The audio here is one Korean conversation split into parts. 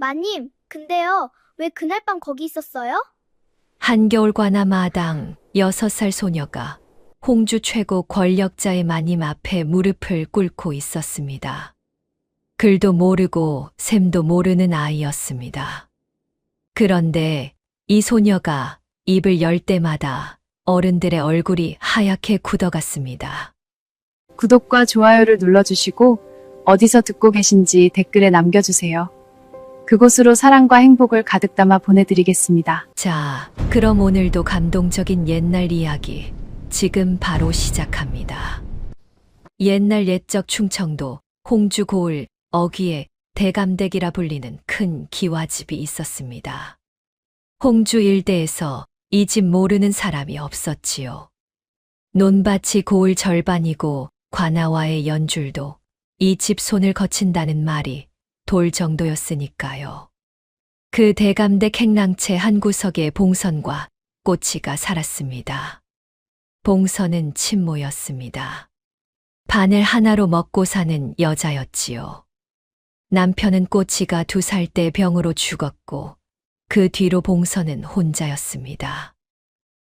마님, 근데요, 왜 그날 밤 거기 있었어요? 한겨울 관아 마당 6살 소녀가 홍주 최고 권력자의 마님 앞에 무릎을 꿇고 있었습니다. 글도 모르고 셈도 모르는 아이였습니다. 그런데 이 소녀가 입을 열 때마다 어른들의 얼굴이 하얗게 굳어갔습니다. 구독과 좋아요를 눌러주시고 어디서 듣고 계신지 댓글에 남겨주세요. 그곳으로 사랑과 행복을 가득 담아 보내드리겠습니다. 자, 그럼 오늘도 감동적인 옛날 이야기 지금 바로 시작합니다. 옛날 옛적 충청도 홍주 고을 어귀에 대감댁이라 불리는 큰 기와집이 있었습니다. 홍주 일대에서 이 집 모르는 사람이 없었지요. 논밭이 고을 절반이고 관아와의 연줄도 이 집 손을 거친다는 말이 돌 정도였으니까요. 그 대감댁 행랑채 한 구석에 봉선과 꼬치가 살았습니다. 봉선은 친모였습니다. 바늘 하나로 먹고 사는 여자였지요. 남편은 꼬치가 2살 때 병으로 죽었고 그 뒤로 봉선은 혼자였습니다.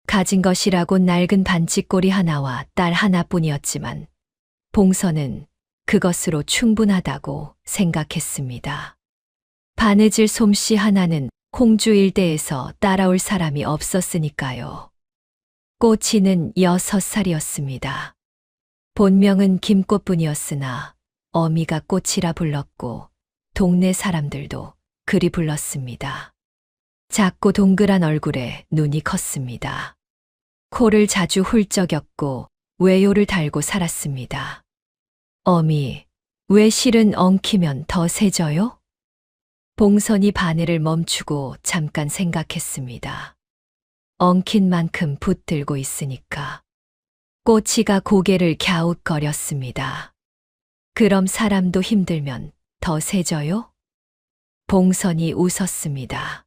가진 것이라고 낡은 반찌꼬리 하나와 딸 하나뿐이었지만 봉선은 그것으로 충분하다고 생각했습니다. 바느질 솜씨 하나는 홍주 일대에서 따라올 사람이 없었으니까요. 꼬치는 6살이었습니다. 본명은 김꽃뿐이었으나 어미가 꼬치라 불렀고 동네 사람들도 그리 불렀습니다. 작고 동그란 얼굴에 눈이 컸습니다. 코를 자주 훌쩍였고 외요를 달고 살았습니다. 어미, 왜 실은 엉키면 더 세져요? 봉선이 바늘을 멈추고 잠깐 생각했습니다. 엉킨 만큼 붙들고 있으니까. 꼬치가 고개를 갸웃거렸습니다. 그럼 사람도 힘들면 더 세져요? 봉선이 웃었습니다.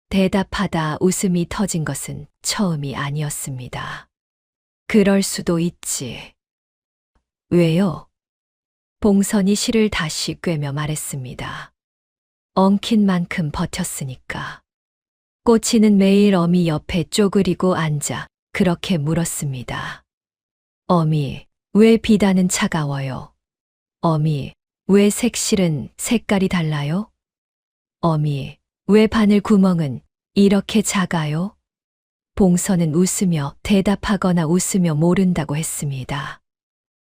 대답하다 웃음이 터진 것은 처음이 아니었습니다. 그럴 수도 있지. 왜요? 봉선이 실을 다시 꿰며 말했습니다. 엉킨 만큼 버텼으니까. 꼬치는 매일 어미 옆에 쪼그리고 앉아 그렇게 물었습니다. 어미, 왜 비단은 차가워요? 어미, 왜 색실은 색깔이 달라요? 어미, 왜 바늘 구멍은 이렇게 작아요? 봉선은 웃으며 대답하거나 웃으며 모른다고 했습니다.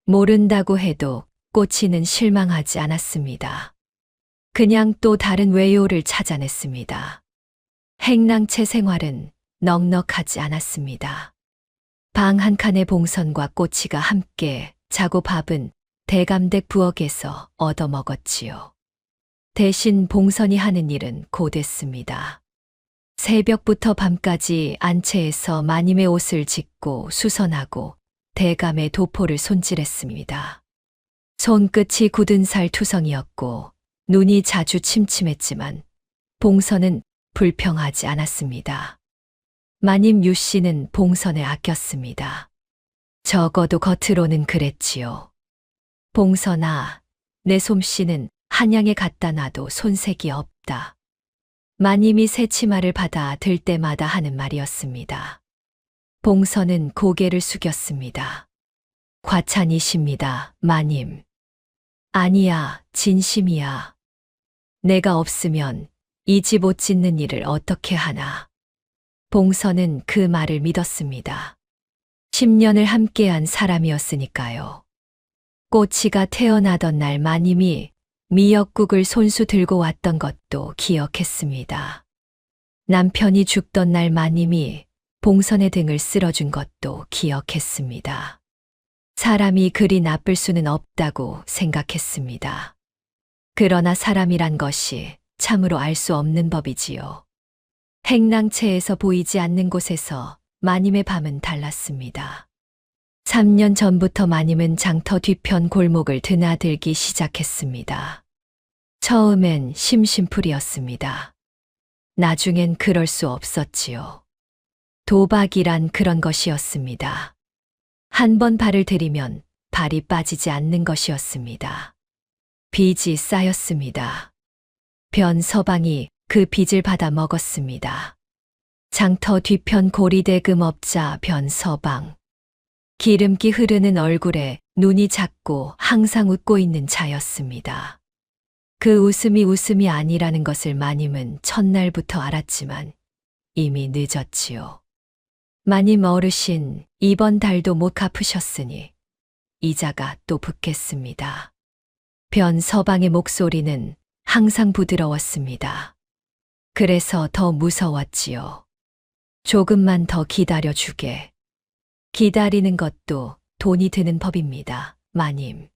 모른다고 해도 꼬치는 실망하지 않았습니다. 그냥 또 다른 외요를 찾아냈습니다. 행랑채 생활은 넉넉하지 않았습니다. 방 한 칸에 봉선과 꼬치가 함께 자고 밥은 대감댁 부엌에서 얻어먹었지요. 대신 봉선이 하는 일은 고됐습니다. 새벽부터 밤까지 안채에서 마님의 옷을 짚고 수선하고 대감의 도포를 손질했습니다. 손끝이 굳은 살 투성이었고 눈이 자주 침침했지만 봉선은 불평하지 않았습니다. 마님 유씨는 봉선을 아꼈습니다. 적어도 겉으로는 그랬지요. 봉선아, 내 솜씨는 한양에 갖다 놔도 손색이 없다. 마님이 새 치마를 받아 들 때마다 하는 말이었습니다. 봉선은 고개를 숙였습니다. 과찬이십니다, 마님. 아니야, 진심이야. 내가 없으면 이 집 옷 짓는 일을 어떻게 하나. 봉선은 그 말을 믿었습니다. 10년을 함께한 사람이었으니까요. 꼬치가 태어나던 날 마님이 미역국을 손수 들고 왔던 것도 기억했습니다. 남편이 죽던 날 마님이 봉선의 등을 쓸어준 것도 기억했습니다. 사람이 그리 나쁠 수는 없다고 생각했습니다. 그러나 사람이란 것이 참으로 알 수 없는 법이지요. 행랑채에서 보이지 않는 곳에서 마님의 밤은 달랐습니다. 3년 전부터 마님은 장터 뒤편 골목을 드나들기 시작했습니다. 처음엔 심심풀이였습니다. 나중엔 그럴 수 없었지요. 도박이란 그런 것이었습니다. 한 번 발을 들이면 발이 빠지지 않는 것이었습니다. 빚이 쌓였습니다. 변서방이 그 빚을 받아 먹었습니다. 장터 뒤편 고리대금업자 변서방. 기름기 흐르는 얼굴에 눈이 작고 항상 웃고 있는 자였습니다. 그 웃음이 아니라는 것을 마님은 첫날부터 알았지만 이미 늦었지요. 마님 어르신, 이번 달도 못 갚으셨으니 이자가 또 붙겠습니다. 변서방의 목소리는 항상 부드러웠습니다. 그래서 더 무서웠지요. 조금만 더 기다려주게. 기다리는 것도 돈이 드는 법입니다, 마님.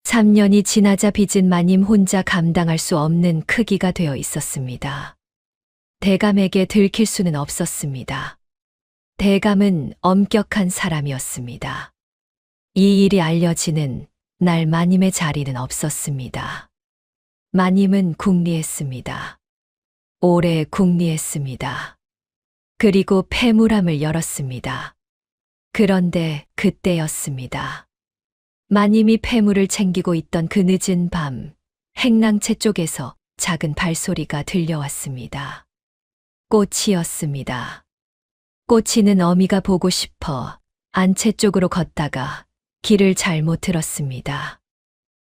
3년이 지나자 빚은 마님 혼자 감당할 수 없는 크기가 되어 있었습니다. 대감에게 들킬 수는 없었습니다. 대감은 엄격한 사람이었습니다. 이 일이 알려지는 날 마님의 자리는 없었습니다. 마님은 궁리했습니다. 오래 궁리했습니다. 그리고 폐물함을 열었습니다. 그런데 그때였습니다. 마님이 폐물을 챙기고 있던 그 늦은 밤, 행랑채 쪽에서 작은 발소리가 들려왔습니다. 꼬치였습니다. 꼬치는 어미가 보고 싶어 안채 쪽으로 걷다가 길을 잘못 들었습니다.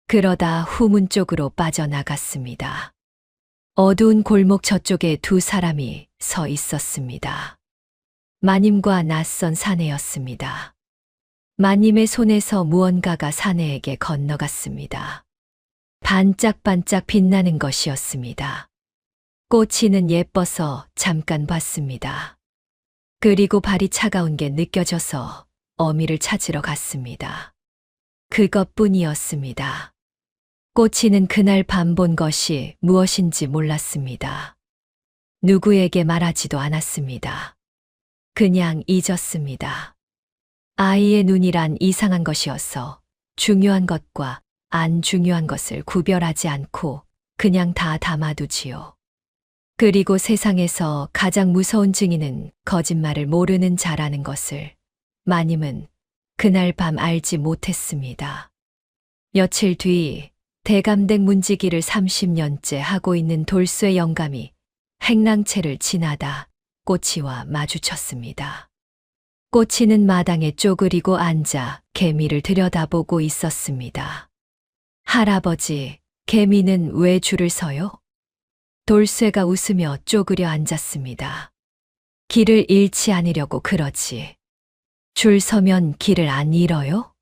그러다 후문 쪽으로 빠져나갔습니다. 어두운 골목 저쪽에 두 사람이 서 있었습니다. 마님과 낯선 사내였습니다. 마님의 손에서 무언가가 사내에게 건너갔습니다. 반짝반짝 빛나는 것이었습니다. 꼬치는 예뻐서 잠깐 봤습니다. 그리고 발이 차가운 게 느껴져서 어미를 찾으러 갔습니다. 그것뿐이었습니다. 꼬치는 그날 밤 본 것이 무엇인지 몰랐습니다. 누구에게 말하지도 않았습니다. 그냥 잊었습니다. 아이의 눈이란 이상한 것이어서 중요한 것과 안 중요한 것을 구별하지 않고 그냥 다 담아두지요. 그리고 세상에서 가장 무서운 증인은 거짓말을 모르는 자라는 것을 마님은 그날 밤 알지 못했습니다. 며칠 뒤 대감댁 문지기를 30년째 하고 있는 돌쇠 영감이 행랑채를 지나다 꼬치와 마주쳤습니다. 꼬치는 마당에 쪼그리고 앉아 개미를 들여다보고 있었습니다. 할아버지, 개미는 왜 줄을 서요? 돌쇠가 웃으며 쪼그려 앉았습니다. 길을 잃지 않으려고 그러지. 줄 서면 길을 안 잃어요?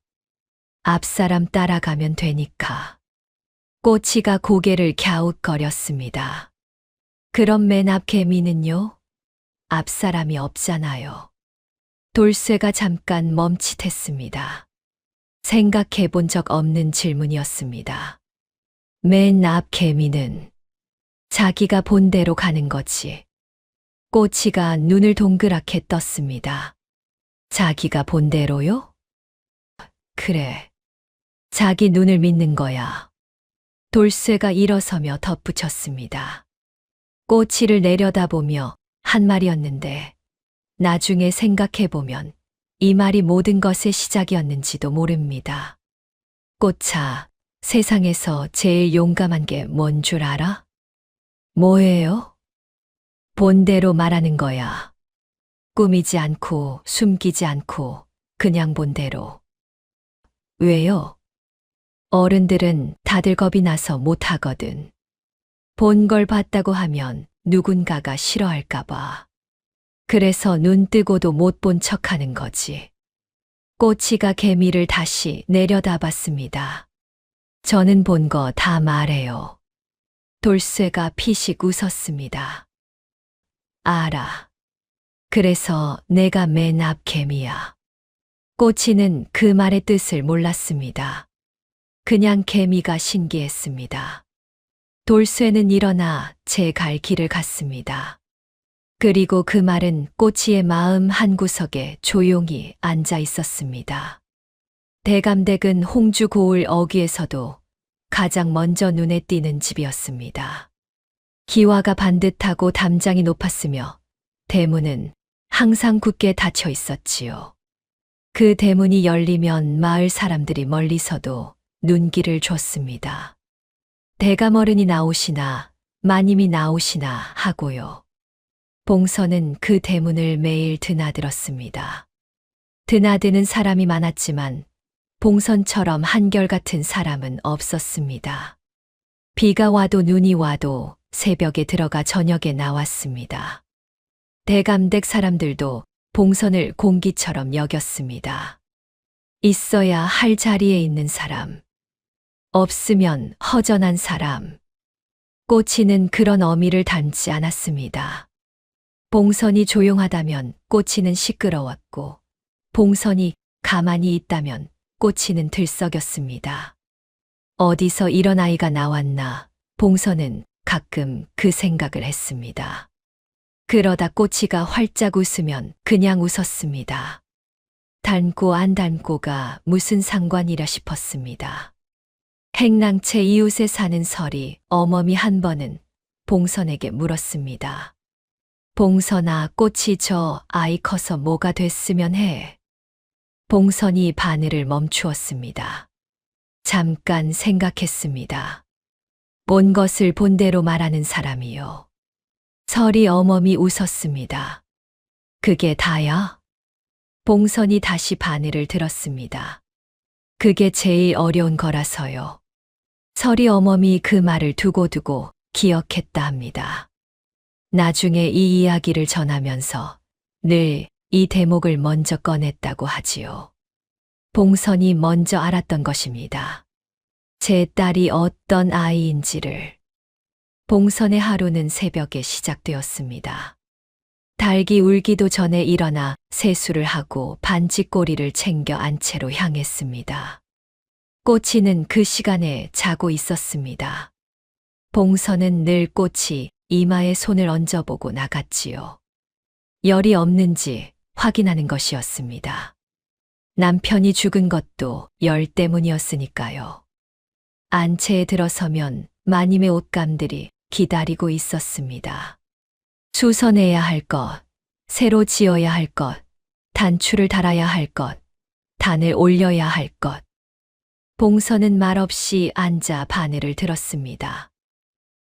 앞사람 따라가면 되니까. 꼬치가 고개를 갸웃거렸습니다. 그럼 맨 앞 개미는요? 앞사람이 없잖아요. 돌쇠가 잠깐 멈칫했습니다. 생각해 본 적 없는 질문이었습니다. 맨 앞 개미는 자기가 본 대로 가는 거지. 꼬치가 눈을 동그랗게 떴습니다. 자기가 본 대로요? 그래. 자기 눈을 믿는 거야. 돌쇠가 일어서며 덧붙였습니다. 꼬치를 내려다보며 한 말이었는데 나중에 생각해보면 이 말이 모든 것의 시작이었는지도 모릅니다. 꼬차, 세상에서 제일 용감한 게 뭔 줄 알아? 뭐예요? 본대로 말하는 거야. 꾸미지 않고 숨기지 않고 그냥 본대로. 왜요? 어른들은 다들 겁이 나서 못하거든. 본 걸 봤다고 하면 누군가가 싫어할까봐. 그래서 눈 뜨고도 못 본 척하는 거지. 꼬치가 개미를 다시 내려다봤습니다. 저는 본 거 다 말해요. 돌쇠가 피식 웃었습니다. 알아. 그래서 내가 맨 앞 개미야. 꼬치는 그 말의 뜻을 몰랐습니다. 그냥 개미가 신기했습니다. 돌쇠는 일어나 제 갈 길을 갔습니다. 그리고 그 말은 꼬치의 마음 한구석에 조용히 앉아 있었습니다. 대감댁은 홍주 고을 어귀에서도 가장 먼저 눈에 띄는 집이었습니다. 기와가 반듯하고 담장이 높았으며 대문은 항상 굳게 닫혀 있었지요. 그 대문이 열리면 마을 사람들이 멀리서도 눈길을 줬습니다. 대감 어른이 나오시나 마님이 나오시나 하고요. 봉선은 그 대문을 매일 드나들었습니다. 드나드는 사람이 많았지만 봉선처럼 한결같은 사람은 없었습니다. 비가 와도 눈이 와도 새벽에 들어가 저녁에 나왔습니다. 대감댁 사람들도 봉선을 공기처럼 여겼습니다. 있어야 할 자리에 있는 사람, 없으면 허전한 사람. 꼬치는 그런 어미를 닮지 않았습니다. 봉선이 조용하다면 꼬치는 시끄러웠고, 봉선이 가만히 있다면 꼬치는 들썩였습니다. 어디서 이런 아이가 나왔나 봉선은 가끔 그 생각을 했습니다. 그러다 꼬치가 활짝 웃으면 그냥 웃었습니다. 닮고 안 닮고가 무슨 상관이라 싶었습니다. 행랑채 이웃에 사는 설이 어머니 한 번은 봉선에게 물었습니다. 봉선아, 꼬치 저 아이 커서 뭐가 됐으면 해. 봉선이 바늘을 멈추었습니다. 잠깐 생각했습니다. 본 것을 본대로 말하는 사람이요. 설이 어멈이 웃었습니다. 그게 다야? 봉선이 다시 바늘을 들었습니다. 그게 제일 어려운 거라서요. 설이 어멈이 그 말을 두고두고 기억했다 합니다. 나중에 이 이야기를 전하면서 늘 이 대목을 먼저 꺼냈다고 하지요. 봉선이 먼저 알았던 것입니다. 제 딸이 어떤 아이인지를. 봉선의 하루는 새벽에 시작되었습니다. 닭이 울기도 전에 일어나 세수를 하고 반지꼬리를 챙겨 안채로 향했습니다. 꼬치는 그 시간에 자고 있었습니다. 봉선은 늘 꼬치 이마에 손을 얹어보고 나갔지요. 열이 없는지 확인하는 것이었습니다. 남편이 죽은 것도 열 때문이었으니까요. 안채에 들어서면 마님의 옷감들이 기다리고 있었습니다. 수선해야 할 것, 새로 지어야 할 것, 단추를 달아야 할 것, 단을 올려야 할 것. 봉선은 말없이 앉아 바늘을 들었습니다.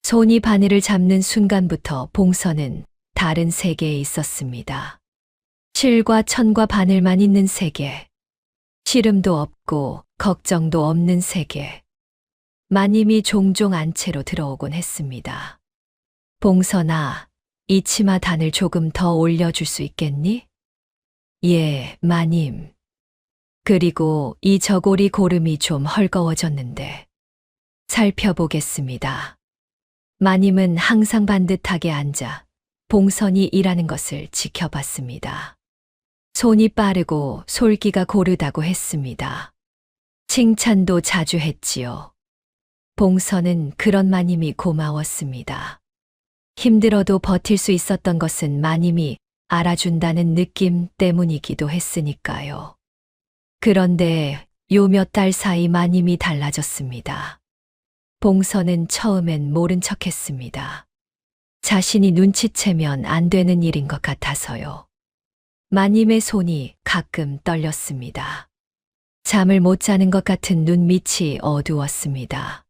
손이 바늘을 잡는 순간부터 봉선은 다른 세계에 있었습니다. 실과 천과 바늘만 있는 세계. 시름도 없고 걱정도 없는 세계. 마님이 종종 안채로 들어오곤 했습니다. 봉선아, 이 치마 단을 조금 더 올려줄 수 있겠니? 예, 마님. 그리고 이 저고리 고름이 좀 헐거워졌는데. 살펴보겠습니다. 마님은 항상 반듯하게 앉아 봉선이 일하는 것을 지켜봤습니다. 손이 빠르고 솔기가 고르다고 했습니다. 칭찬도 자주 했지요. 봉선은 그런 마님이 고마웠습니다. 힘들어도 버틸 수 있었던 것은 마님이 알아준다는 느낌 때문이기도 했으니까요. 그런데 요 몇 달 사이 마님이 달라졌습니다. 봉선은 처음엔 모른 척 했습니다. 자신이 눈치채면 안 되는 일인 것 같아서요. 마님의 손이 가끔 떨렸습니다. 잠을 못 자는 것 같은 눈밑이 어두웠습니다.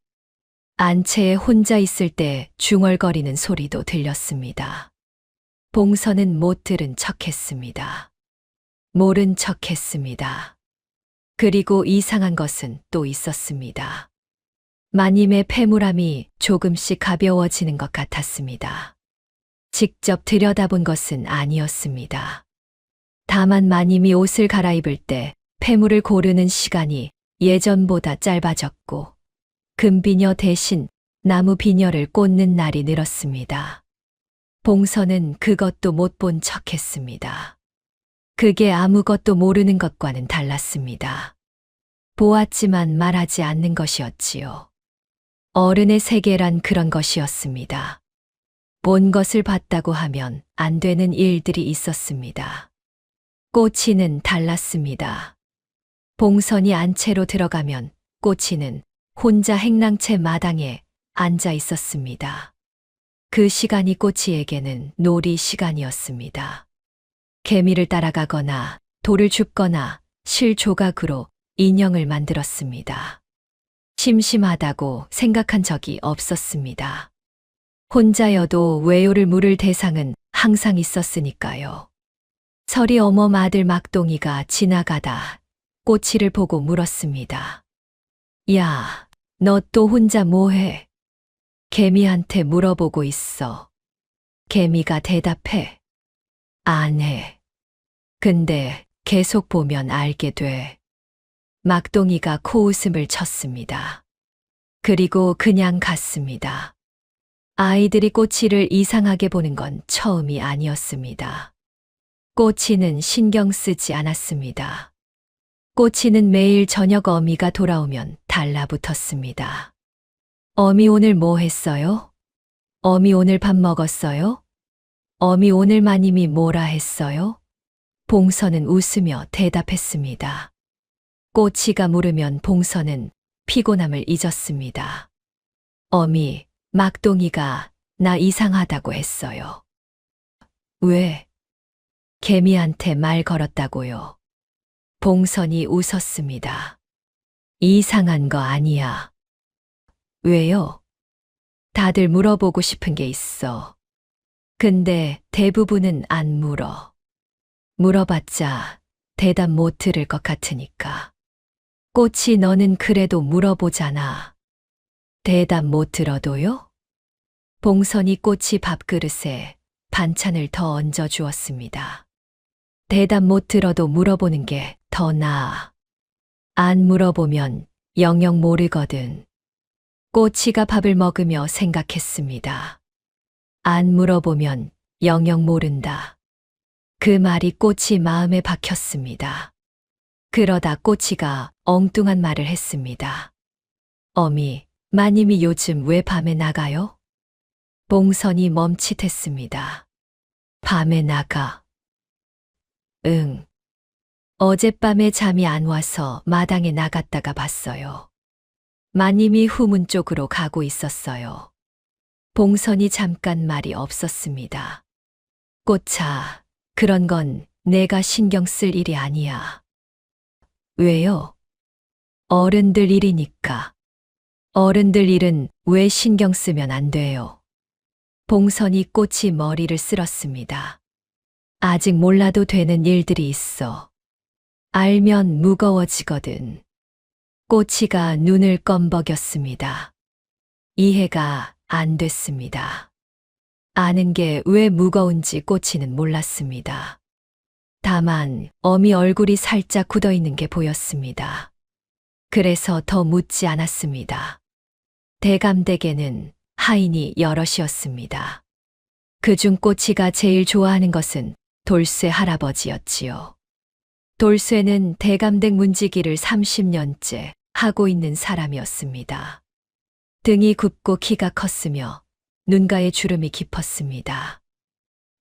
안채에 혼자 있을 때 중얼거리는 소리도 들렸습니다. 봉선은 못 들은 척했습니다. 모른 척했습니다. 그리고 이상한 것은 또 있었습니다. 마님의 패물함이 조금씩 가벼워지는 것 같았습니다. 직접 들여다본 것은 아니었습니다. 다만 마님이 옷을 갈아입을 때 패물을 고르는 시간이 예전보다 짧아졌고 금비녀 대신 나무 비녀를 꽂는 날이 늘었습니다. 봉선은 그것도 못 본 척했습니다. 그게 아무것도 모르는 것과는 달랐습니다. 보았지만 말하지 않는 것이었지요. 어른의 세계란 그런 것이었습니다. 본 것을 봤다고 하면 안 되는 일들이 있었습니다. 꼬치는 달랐습니다. 봉선이 안채로 들어가면 꼬치는 혼자 행랑채 마당에 앉아 있었습니다. 그 시간이 꼬치에게는 놀이 시간이었습니다. 개미를 따라가거나 돌을 줍거나 실 조각으로 인형을 만들었습니다. 심심하다고 생각한 적이 없었습니다. 혼자여도 외요를 물을 대상은 항상 있었으니까요. 설이 어멈 아들 막동이가 지나가다 꼬치를 보고 물었습니다. 야, 너 또 혼자 뭐해? 개미한테 물어보고 있어. 개미가 대답해. 안 해. 근데 계속 보면 알게 돼. 막동이가 코웃음을 쳤습니다. 그리고 그냥 갔습니다. 아이들이 꼬치를 이상하게 보는 건 처음이 아니었습니다. 꼬치는 신경 쓰지 않았습니다. 꼬치는 매일 저녁 어미가 돌아오면 달라붙었습니다. 어미 오늘 뭐 했어요? 어미 오늘 밥 먹었어요? 어미 오늘 마님이 뭐라 했어요? 봉선은 웃으며 대답했습니다. 꼬치가 물으면 봉선은 피곤함을 잊었습니다. 어미, 막동이가 나 이상하다고 했어요. 왜? 개미한테 말 걸었다고요. 봉선이 웃었습니다. 이상한 거 아니야. 왜요? 다들 물어보고 싶은 게 있어. 근데 대부분은 안 물어. 물어봤자 대답 못 들을 것 같으니까. 꼬치 너는 그래도 물어보잖아. 대답 못 들어도요? 봉선이 꼬치 밥그릇에 반찬을 더 얹어 주었습니다. 대답 못 들어도 물어보는 게 더 나아. 안 물어보면 영영 모르거든. 꼬치가 밥을 먹으며 생각했습니다. 안 물어보면 영영 모른다. 그 말이 꼬치 마음에 박혔습니다. 그러다 꼬치가 엉뚱한 말을 했습니다. 어미, 마님이 요즘 왜 밤에 나가요? 봉선이 멈칫했습니다. 밤에 나가. 응. 어젯밤에 잠이 안 와서 마당에 나갔다가 봤어요. 마님이 후문 쪽으로 가고 있었어요. 봉선이 잠깐 말이 없었습니다. 꼬차, 그런 건 내가 신경 쓸 일이 아니야. 왜요? 어른들 일이니까. 어른들 일은 왜 신경 쓰면 안 돼요? 봉선이 꼬치 머리를 쓸었습니다. 아직 몰라도 되는 일들이 있어. 알면 무거워지거든. 꼬치가 눈을 껌벅였습니다. 이해가 안 됐습니다. 아는 게 왜 무거운지 꼬치는 몰랐습니다. 다만 어미 얼굴이 살짝 굳어 있는 게 보였습니다. 그래서 더 묻지 않았습니다. 대감댁에는 하인이 여럿이었습니다. 그중 꼬치가 제일 좋아하는 것은 돌쇠 할아버지였지요. 돌쇠는 대감댁 문지기를 30년째 하고 있는 사람이었습니다. 등이 굽고 키가 컸으며 눈가에 주름이 깊었습니다.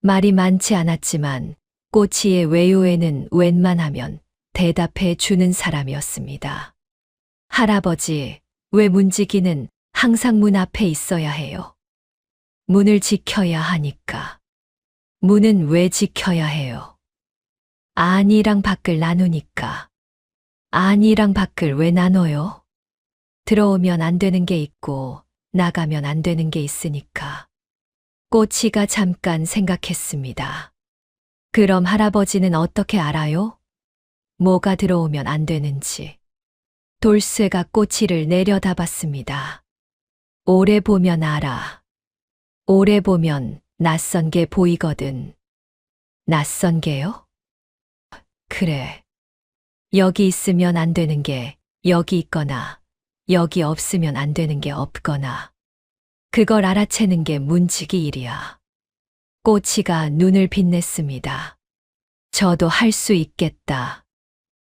말이 많지 않았지만 꼬치의 외요에는 웬만하면 대답해 주는 사람이었습니다. 할아버지, 왜 문지기는 항상 문 앞에 있어야 해요? 문을 지켜야 하니까. 문은 왜 지켜야 해요? 안이랑 밖을 나누니까. 안이랑 밖을 왜 나눠요? 들어오면 안 되는 게 있고 나가면 안 되는 게 있으니까. 꼬치가 잠깐 생각했습니다. 그럼 할아버지는 어떻게 알아요? 뭐가 들어오면 안 되는지. 돌쇠가 꼬치를 내려다봤습니다. 오래 보면 알아. 오래 보면 낯선 게 보이거든. 낯선 게요? 그래. 여기 있으면 안 되는 게 여기 있거나 여기 없으면 안 되는 게 없거나 그걸 알아채는 게 문지기 일이야. 꼬치가 눈을 빛냈습니다. 저도 할 수 있겠다.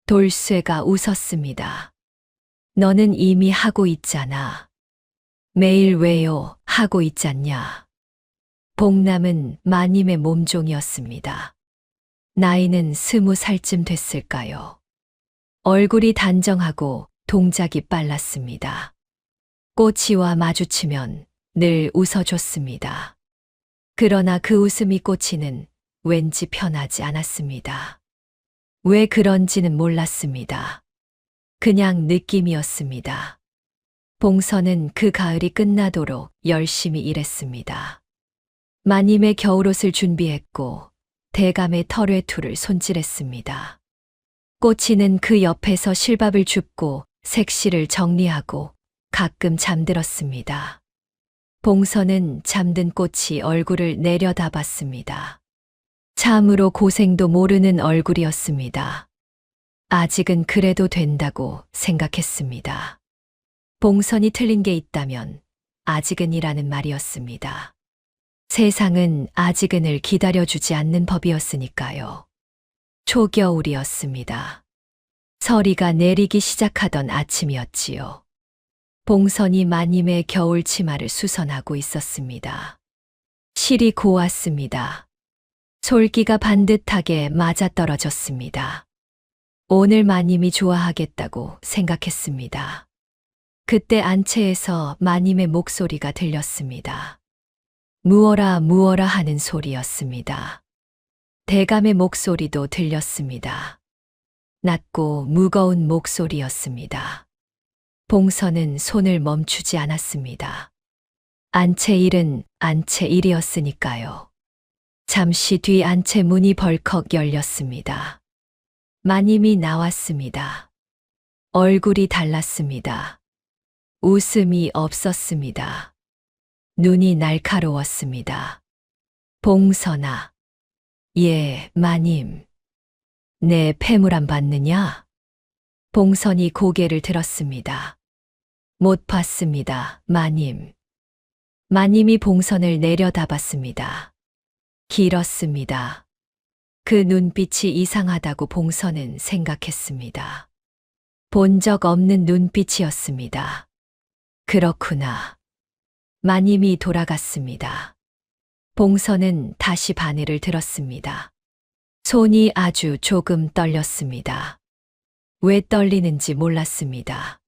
돌쇠가 웃었습니다. 너는 이미 하고 있잖아. 매일 왜요 하고 있잖냐. 봉남은 마님의 몸종이었습니다. 나이는 20살쯤 됐을까요? 얼굴이 단정하고 동작이 빨랐습니다. 꼬치와 마주치면 늘 웃어줬습니다. 그러나 그 웃음이 꼬치는 왠지 편하지 않았습니다. 왜 그런지는 몰랐습니다. 그냥 느낌이었습니다. 봉선은 그 가을이 끝나도록 열심히 일했습니다. 마님의 겨울옷을 준비했고 대감의 털외투를 손질했습니다. 꼬치는 그 옆에서 실밥을 줍고 색시를 정리하고 가끔 잠들었습니다. 봉선은 잠든 꼬치 얼굴을 내려다봤습니다. 참으로 고생도 모르는 얼굴이었습니다. 아직은 그래도 된다고 생각했습니다. 봉선이 틀린 게 있다면 아직은이라는 말이었습니다. 세상은 아직은을 기다려주지 않는 법이었으니까요. 초겨울이었습니다. 서리가 내리기 시작하던 아침이었지요. 봉선이 마님의 겨울 치마를 수선하고 있었습니다. 실이 고왔습니다. 솔기가 반듯하게 맞아떨어졌습니다. 오늘 마님이 좋아하겠다고 생각했습니다. 그때 안채에서 마님의 목소리가 들렸습니다. 무어라 무어라 하는 소리였습니다. 대감의 목소리도 들렸습니다. 낮고 무거운 목소리였습니다. 봉선은 손을 멈추지 않았습니다. 안채 일은 안채 일이었으니까요. 잠시 뒤 안채 문이 벌컥 열렸습니다. 마님이 나왔습니다. 얼굴이 달랐습니다. 웃음이 없었습니다. 눈이 날카로웠습니다. 봉선아. 예, 마님. 내 폐물 안 받느냐? 봉선이 고개를 들었습니다. 못 봤습니다, 마님. 마님이 봉선을 내려다봤습니다. 길었습니다. 그 눈빛이 이상하다고 봉선은 생각했습니다. 본 적 없는 눈빛이었습니다. 그렇구나. 마님이 돌아갔습니다. 봉선은 다시 바늘을 들었습니다. 손이 아주 조금 떨렸습니다. 왜 떨리는지 몰랐습니다.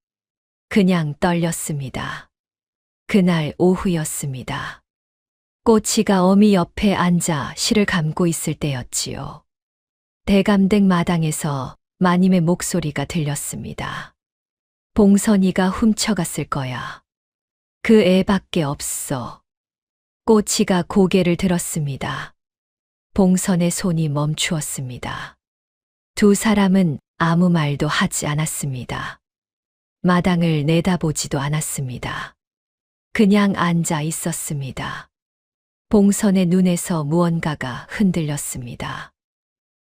그냥 떨렸습니다. 그날 오후였습니다. 꼬치가 어미 옆에 앉아 실을 감고 있을 때였지요. 대감댁 마당에서 마님의 목소리가 들렸습니다. 봉선이가 훔쳐갔을 거야. 그 애밖에 없어. 꼬치가 고개를 들었습니다. 봉선의 손이 멈추었습니다. 두 사람은 아무 말도 하지 않았습니다. 마당을 내다보지도 않았습니다. 그냥 앉아 있었습니다. 봉선의 눈에서 무언가가 흔들렸습니다.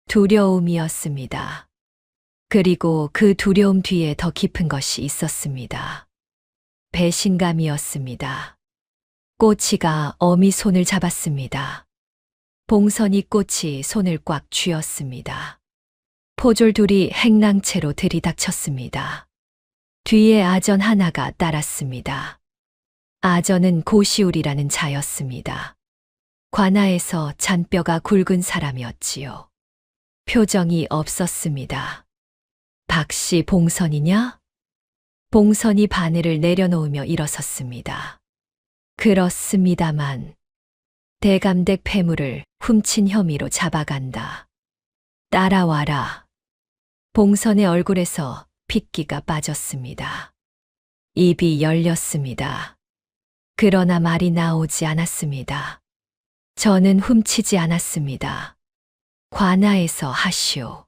두려움이었습니다. 그리고 그 두려움 뒤에 더 깊은 것이 있었습니다. 배신감이었습니다. 꼬치가 어미 손을 잡았습니다. 봉선이 꼬치 손을 꽉 쥐었습니다. 포졸 둘이 행랑채로 들이닥쳤습니다. 뒤에 아전 하나가 따랐습니다. 아전은 고시울이라는 자였습니다. 관아에서 잔뼈가 굵은 사람이었지요. 표정이 없었습니다. 박씨 봉선이냐? 봉선이 바늘을 내려놓으며 일어섰습니다. 그렇습니다만 대감댁 폐물을 훔친 혐의로 잡아간다. 따라와라. 봉선의 얼굴에서 핏기가 빠졌습니다. 입이 열렸습니다. 그러나 말이 나오지 않았습니다. 저는 훔치지 않았습니다. 관아에서 하시오.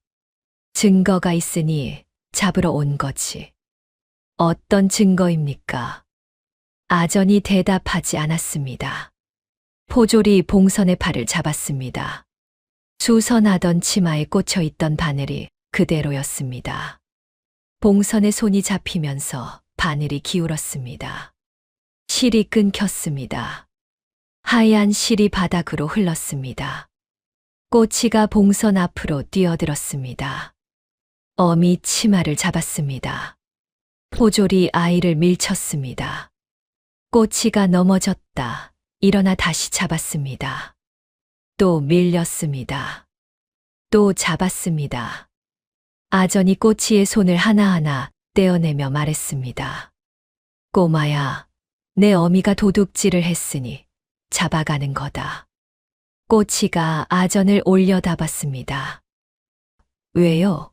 증거가 있으니 잡으러 온 거지. 어떤 증거입니까? 아전이 대답하지 않았습니다. 포졸이 봉선의 팔을 잡았습니다. 수선하던 치마에 꽂혀 있던 바늘이 그대로였습니다. 봉선의 손이 잡히면서 바늘이 기울었습니다. 실이 끊겼습니다. 하얀 실이 바닥으로 흘렀습니다. 꼬치가 봉선 앞으로 뛰어들었습니다. 어미 치마를 잡았습니다. 포졸이 아이를 밀쳤습니다. 꼬치가 넘어졌다. 일어나 다시 잡았습니다. 또 밀렸습니다. 또 잡았습니다. 아전이 꼬치의 손을 하나하나 떼어내며 말했습니다. 꼬마야, 내 어미가 도둑질을 했으니 잡아가는 거다. 꼬치가 아전을 올려다봤습니다. 왜요?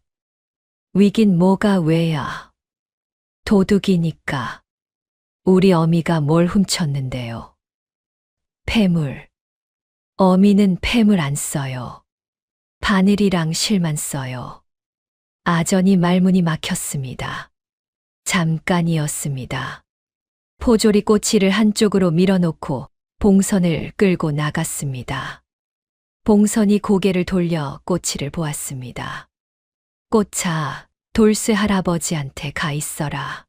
위긴 뭐가 왜야? 도둑이니까. 우리 어미가 뭘 훔쳤는데요? 폐물. 어미는 폐물 안 써요. 바늘이랑 실만 써요. 아전이 말문이 막혔습니다. 잠깐이었습니다. 포조리 꼬치를 한쪽으로 밀어놓고 봉선을 끌고 나갔습니다. 봉선이 고개를 돌려 꼬치를 보았습니다. 꼬차, 돌쇠 할아버지한테 가 있어라.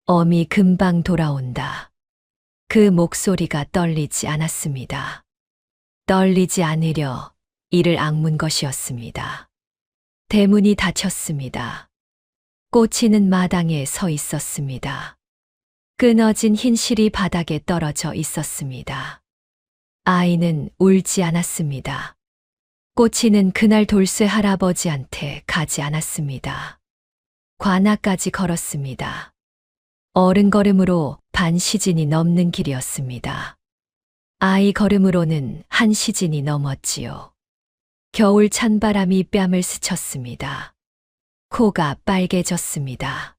어미 금방 돌아온다. 그 목소리가 떨리지 않았습니다. 떨리지 않으려 이를 악문 것이었습니다. 대문이 닫혔습니다. 꼬치는 마당에 서 있었습니다. 끊어진 흰 실이 바닥에 떨어져 있었습니다. 아이는 울지 않았습니다. 꼬치는 그날 돌쇠 할아버지한테 가지 않았습니다. 관아까지 걸었습니다. 어른 걸음으로 반 시진이 넘는 길이었습니다. 아이 걸음으로는 한 시진이 넘었지요. 겨울 찬바람이 뺨을 스쳤습니다. 코가 빨개졌습니다.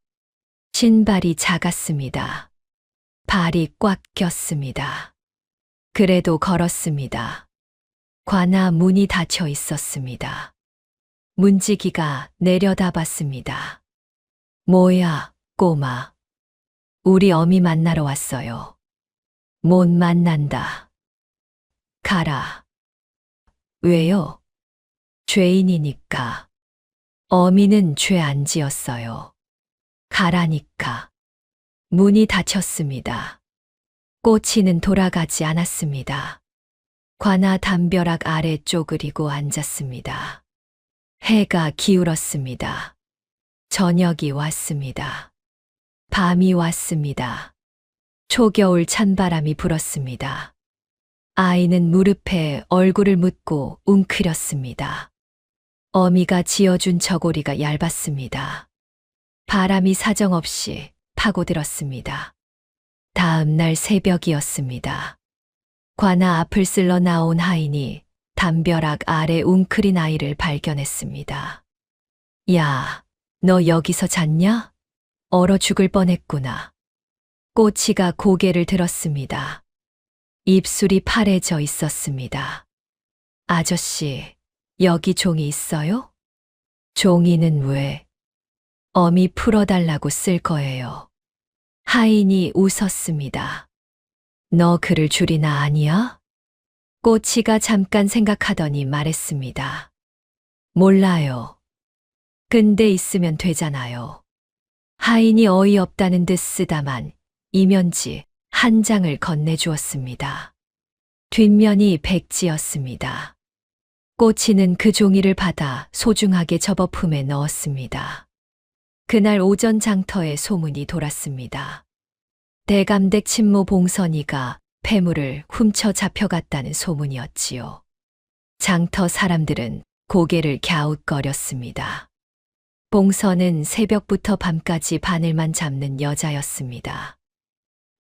신발이 작았습니다. 발이 꽉 꼈습니다. 그래도 걸었습니다. 관아 문이 닫혀 있었습니다. 문지기가 내려다봤습니다. 뭐야, 꼬마. 우리 어미 만나러 왔어요. 못 만난다. 가라. 왜요? 죄인이니까. 어미는 죄 안 지었어요. 가라니까. 문이 닫혔습니다. 꼬치는 돌아가지 않았습니다. 관아 담벼락 아래 쪼그리고 앉았습니다. 해가 기울었습니다. 저녁이 왔습니다. 밤이 왔습니다. 초겨울 찬바람이 불었습니다. 아이는 무릎에 얼굴을 묻고 웅크렸습니다. 어미가 지어준 저고리가 얇았습니다. 바람이 사정없이 파고들었습니다. 다음 날 새벽이었습니다. 관아 앞을 쓸러 나온 하인이 담벼락 아래 웅크린 아이를 발견했습니다. 야, 너 여기서 잤냐? 얼어 죽을 뻔했구나. 꼬치가 고개를 들었습니다. 입술이 파래져 있었습니다. 아저씨, 여기 종이 있어요? 종이는 왜? 어미 풀어달라고 쓸 거예요. 하인이 웃었습니다. 너 글을 줄이나 아니야? 꼬치가 잠깐 생각하더니 말했습니다. 몰라요. 근데 있으면 되잖아요. 하인이 어이없다는 듯 쓰다만 이면지 한 장을 건네주었습니다. 뒷면이 백지였습니다. 꼬치는 그 종이를 받아 소중하게 접어 품에 넣었습니다. 그날 오전 장터에 소문이 돌았습니다. 대감댁 친모 봉선이가 폐물을 훔쳐 잡혀갔다는 소문이었지요. 장터 사람들은 고개를 갸웃거렸습니다. 봉선은 새벽부터 밤까지 바늘만 잡는 여자였습니다.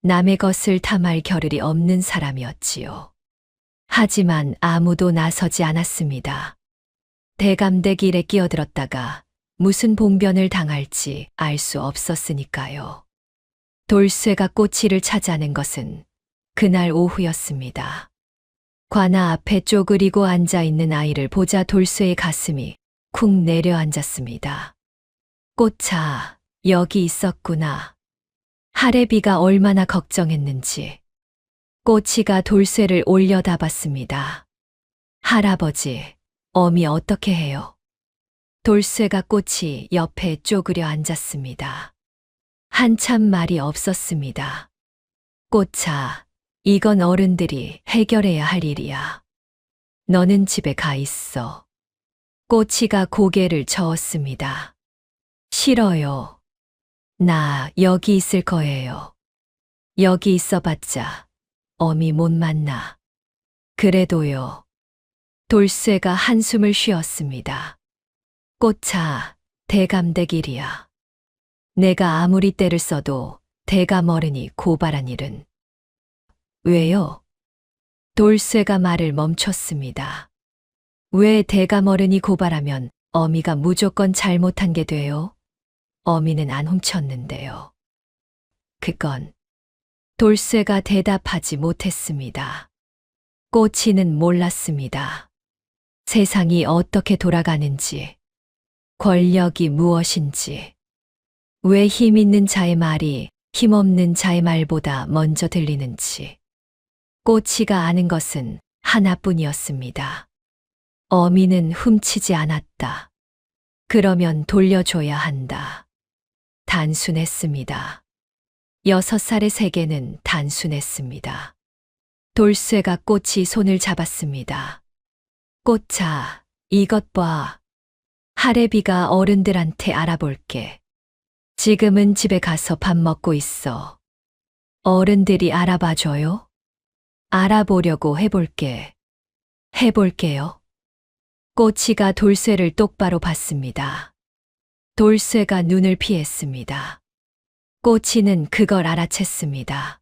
남의 것을 탐할 겨를이 없는 사람이었지요. 하지만 아무도 나서지 않았습니다. 대감댁 일에 끼어들었다가 무슨 봉변을 당할지 알 수 없었으니까요. 돌쇠가 꼬치를 찾아낸 것은 그날 오후였습니다. 관아 앞에 쪼그리고 앉아있는 아이를 보자 돌쇠의 가슴이 쿵 내려앉았습니다. 꼬차, 여기 있었구나. 할애비가 얼마나 걱정했는지. 꼬치가 돌쇠를 올려다봤습니다. 할아버지, 어미 어떻게 해요? 돌쇠가 꼬치 옆에 쪼그려 앉았습니다. 한참 말이 없었습니다. 꼬차, 이건 어른들이 해결해야 할 일이야. 너는 집에 가 있어. 꼬치가 고개를 저었습니다. 싫어요. 나 여기 있을 거예요. 여기 있어봤자 어미 못 만나. 그래도요. 돌쇠가 한숨을 쉬었습니다. 꼬차, 대감댁 일이야. 내가 아무리 때를 써도 대감 어른이 고발한 일은. 왜요? 돌쇠가 말을 멈췄습니다. 왜 대감 어른이 고발하면 어미가 무조건 잘못한 게 돼요? 어미는 안 훔쳤는데요. 그건 돌쇠가 대답하지 못했습니다. 꼬치는 몰랐습니다. 세상이 어떻게 돌아가는지, 권력이 무엇인지, 왜 힘 있는 자의 말이 힘없는 자의 말보다 먼저 들리는지. 꼬치가 아는 것은 하나뿐이었습니다. 어미는 훔치지 않았다. 그러면 돌려줘야 한다. 단순했습니다. 6살의 세계는 단순했습니다. 돌쇠가 꼬치 손을 잡았습니다. 꼬차, 이것 봐. 하레비가 어른들한테 알아볼게. 지금은 집에 가서 밥 먹고 있어. 어른들이 알아봐줘요? 알아보려고 해볼게. 해볼게요. 꼬치가 돌쇠를 똑바로 봤습니다. 돌쇠가 눈을 피했습니다. 꼬치는 그걸 알아챘습니다.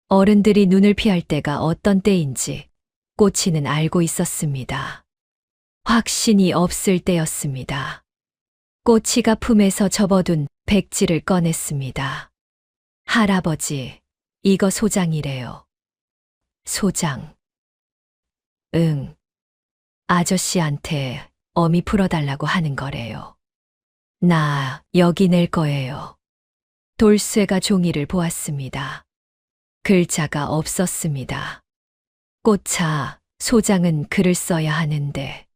어른들이 눈을 피할 때가 어떤 때인지 꼬치는 알고 있었습니다. 확신이 없을 때였습니다. 꼬치가 품에서 접어둔 백지를 꺼냈습니다. 할아버지, 이거 소장이래요. 소장. 응. 아저씨한테 어미 풀어달라고 하는 거래요. 나 여기 낼 거예요. 돌쇠가 종이를 보았습니다. 글자가 없었습니다. 꼬차, 소장은 글을 써야 하는데.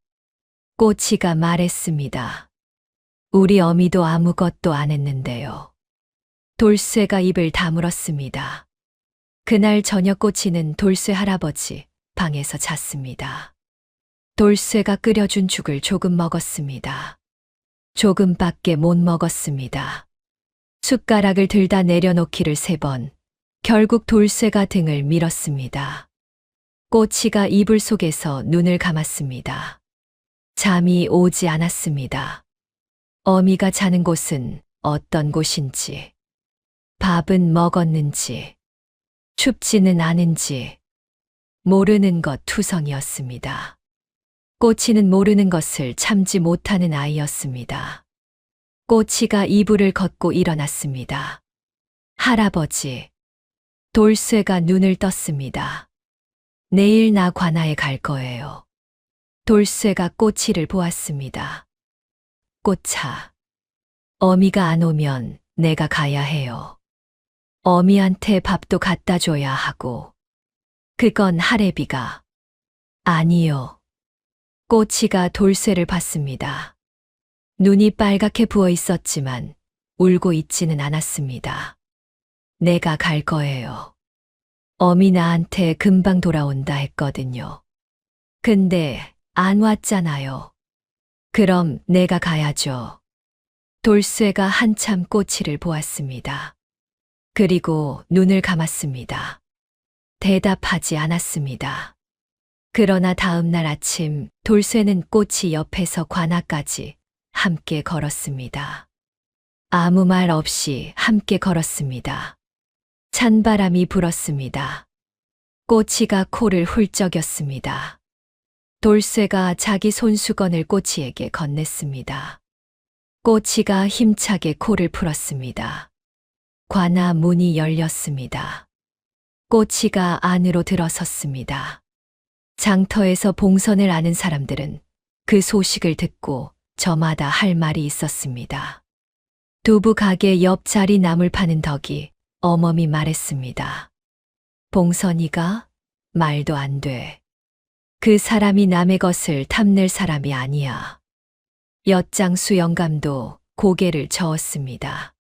꼬치가 말했습니다. 우리 어미도 아무것도 안 했는데요. 돌쇠가 입을 다물었습니다. 그날 저녁 꼬치는 돌쇠 할아버지 방에서 잤습니다. 돌쇠가 끓여준 죽을 조금 먹었습니다. 조금밖에 못 먹었습니다. 숟가락을 들다 내려놓기를 3번. 결국 돌쇠가 등을 밀었습니다. 꼬치가 이불 속에서 눈을 감았습니다. 잠이 오지 않았습니다. 어미가 자는 곳은 어떤 곳인지, 밥은 먹었는지, 춥지는 않은지, 모르는 것 투성이었습니다. 꼬치는 모르는 것을 참지 못하는 아이였습니다. 꼬치가 이불을 걷고 일어났습니다. 할아버지. 돌쇠가 눈을 떴습니다. 내일 나 관아에 갈 거예요. 돌쇠가 꼬치를 보았습니다. 꼬차. 어미가 안 오면 내가 가야 해요. 어미한테 밥도 갖다 줘야 하고. 그건 하레비가. 아니요. 꼬치가 돌쇠를 봤습니다. 눈이 빨갛게 부어 있었지만 울고 있지는 않았습니다. 내가 갈 거예요. 어미 나한테 금방 돌아온다 했거든요. 근데 안 왔잖아요. 그럼 내가 가야죠. 돌쇠가 한참 꼬치를 보았습니다. 그리고 눈을 감았습니다. 대답하지 않았습니다. 그러나 다음 날 아침 돌쇠는 꼬치 옆에서 관아까지 함께 걸었습니다. 아무 말 없이 함께 걸었습니다. 찬바람이 불었습니다. 꼬치가 코를 훌쩍였습니다. 돌쇠가 자기 손수건을 꼬치에게 건넸습니다. 꼬치가 힘차게 코를 풀었습니다. 관아 문이 열렸습니다. 꼬치가 안으로 들어섰습니다. 장터에서 봉선을 아는 사람들은 그 소식을 듣고 저마다 할 말이 있었습니다. 두부 가게 옆 자리 나물 파는 덕이 어멈이 말했습니다. 봉선이가? 말도 안 돼. 그 사람이 남의 것을 탐낼 사람이 아니야. 엿장수 영감도 고개를 저었습니다.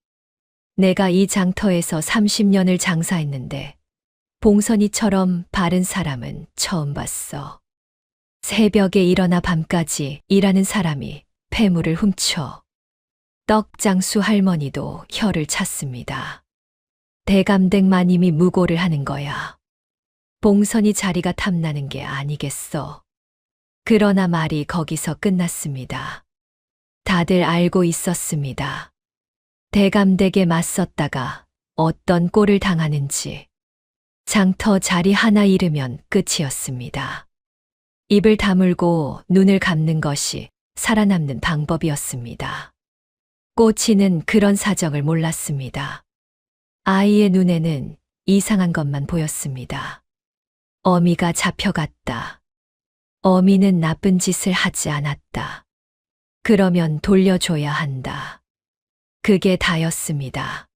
내가 이 장터에서 30년을 장사했는데 봉선이처럼 바른 사람은 처음 봤어. 새벽에 일어나 밤까지 일하는 사람이 폐물을 훔쳐. 떡장수 할머니도 혀를 찼습니다. 대감댁 마님이 무고를 하는 거야. 봉선이 자리가 탐나는 게 아니겠어. 그러나 말이 거기서 끝났습니다. 다들 알고 있었습니다. 대감댁에 맞섰다가 어떤 꼴을 당하는지. 장터 자리 하나 잃으면 끝이었습니다. 입을 다물고 눈을 감는 것이 살아남는 방법이었습니다. 꼬치는 그런 사정을 몰랐습니다. 아이의 눈에는 이상한 것만 보였습니다. 어미가 잡혀갔다. 어미는 나쁜 짓을 하지 않았다. 그러면 돌려줘야 한다. 그게 다였습니다.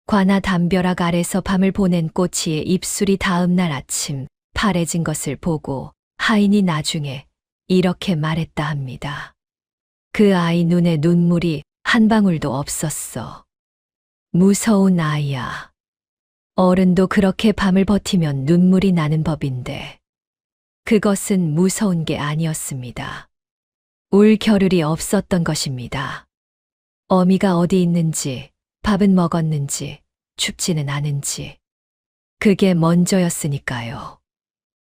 관아 담벼락 아래서 밤을 보낸 꼬치의 입술이 다음 날 아침 파래진 것을 보고 하인이 나중에 이렇게 말했다 합니다. 그 아이 눈에 눈물이 한 방울도 없었어. 무서운 아이야. 어른도 그렇게 밤을 버티면 눈물이 나는 법인데. 그것은 무서운 게 아니었습니다. 울 겨를이 없었던 것입니다. 어미가 어디 있는지, 밥은 먹었는지, 춥지는 않은지. 그게 먼저였으니까요.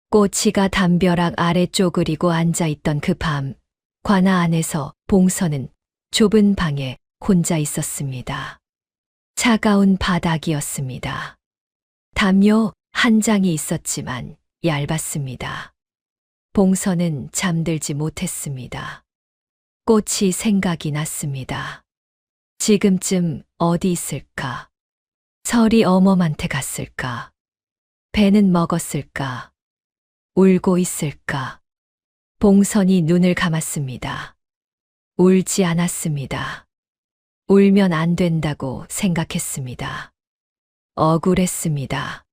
꼬치가 담벼락 아래 쪼그리고 앉아있던 그 밤, 관아 안에서 봉선은 좁은 방에 혼자 있었습니다. 차가운 바닥이었습니다. 담요 한 장이 있었지만 얇았습니다. 봉선은 잠들지 못했습니다. 꽃이 생각이 났습니다. 지금쯤 어디 있을까? 설이 어머한테 갔을까? 배는 먹었을까? 울고 있을까? 봉선이 눈을 감았습니다. 울지 않았습니다. 울면 안 된다고 생각했습니다. 억울했습니다.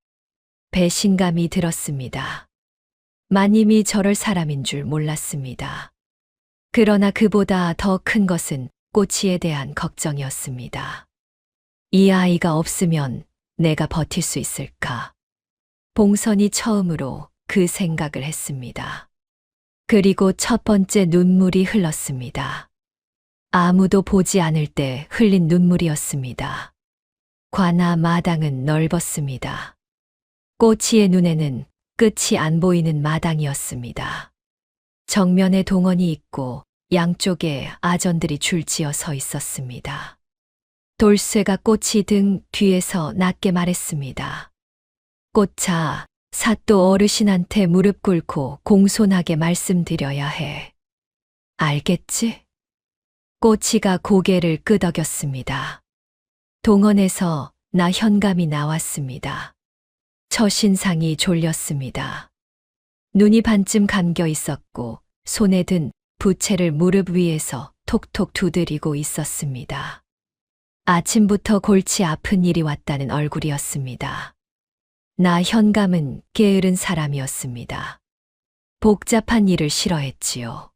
배신감이 들었습니다. 마님이 저럴 사람인 줄 몰랐습니다. 그러나 그보다 더 큰 것은 꼬치에 대한 걱정이었습니다. 이 아이가 없으면 내가 버틸 수 있을까? 봉선이 처음으로 그 생각을 했습니다. 그리고 첫 번째 눈물이 흘렀습니다. 아무도 보지 않을 때 흘린 눈물이었습니다. 관아 마당은 넓었습니다. 꼬치의 눈에는 끝이 안 보이는 마당이었습니다. 정면에 동원이 있고 양쪽에 아전들이 줄지어 서 있었습니다. 돌쇠가 꼬치 등 뒤에서 낮게 말했습니다. 꼬차, 사또 어르신한테 무릎 꿇고 공손하게 말씀드려야 해. 알겠지? 꼬치가 고개를 끄덕였습니다. 동원에서 나 현감이 나왔습니다. 처신상이 졸렸습니다. 눈이 반쯤 감겨 있었고 손에 든 부채를 무릎 위에서 톡톡 두드리고 있었습니다. 아침부터 골치 아픈 일이 왔다는 얼굴이었습니다. 나 현감은 게으른 사람이었습니다. 복잡한 일을 싫어했지요.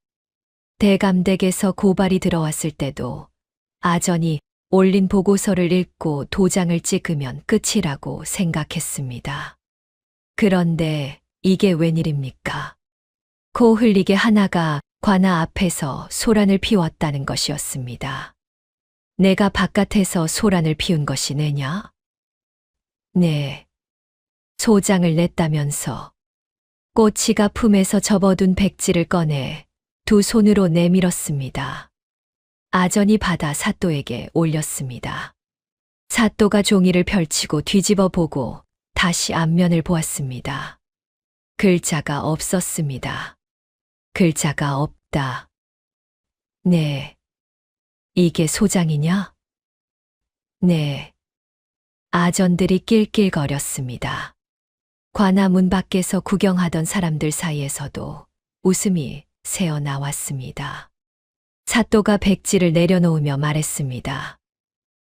대감댁에서 고발이 들어왔을 때도 아전이 올린 보고서를 읽고 도장을 찍으면 끝이라고 생각했습니다. 그런데 이게 웬일입니까? 코 흘리게 하나가 관아 앞에서 소란을 피웠다는 것이었습니다. 내가 바깥에서 소란을 피운 것이 내냐? 네. 소장을 냈다면서. 꼬치가 품에서 접어둔 백지를 꺼내 두 손으로 내밀었습니다. 아전이 받아 사또에게 올렸습니다. 사또가 종이를 펼치고 뒤집어 보고 다시 앞면을 보았습니다. 글자가 없었습니다. 글자가 없다. 네. 이게 소장이냐? 네. 아전들이 낄낄거렸습니다. 관아 문 밖에서 구경하던 사람들 사이에서도 웃음이 새어 나왔습니다. 사또가 백지를 내려놓으며 말했습니다.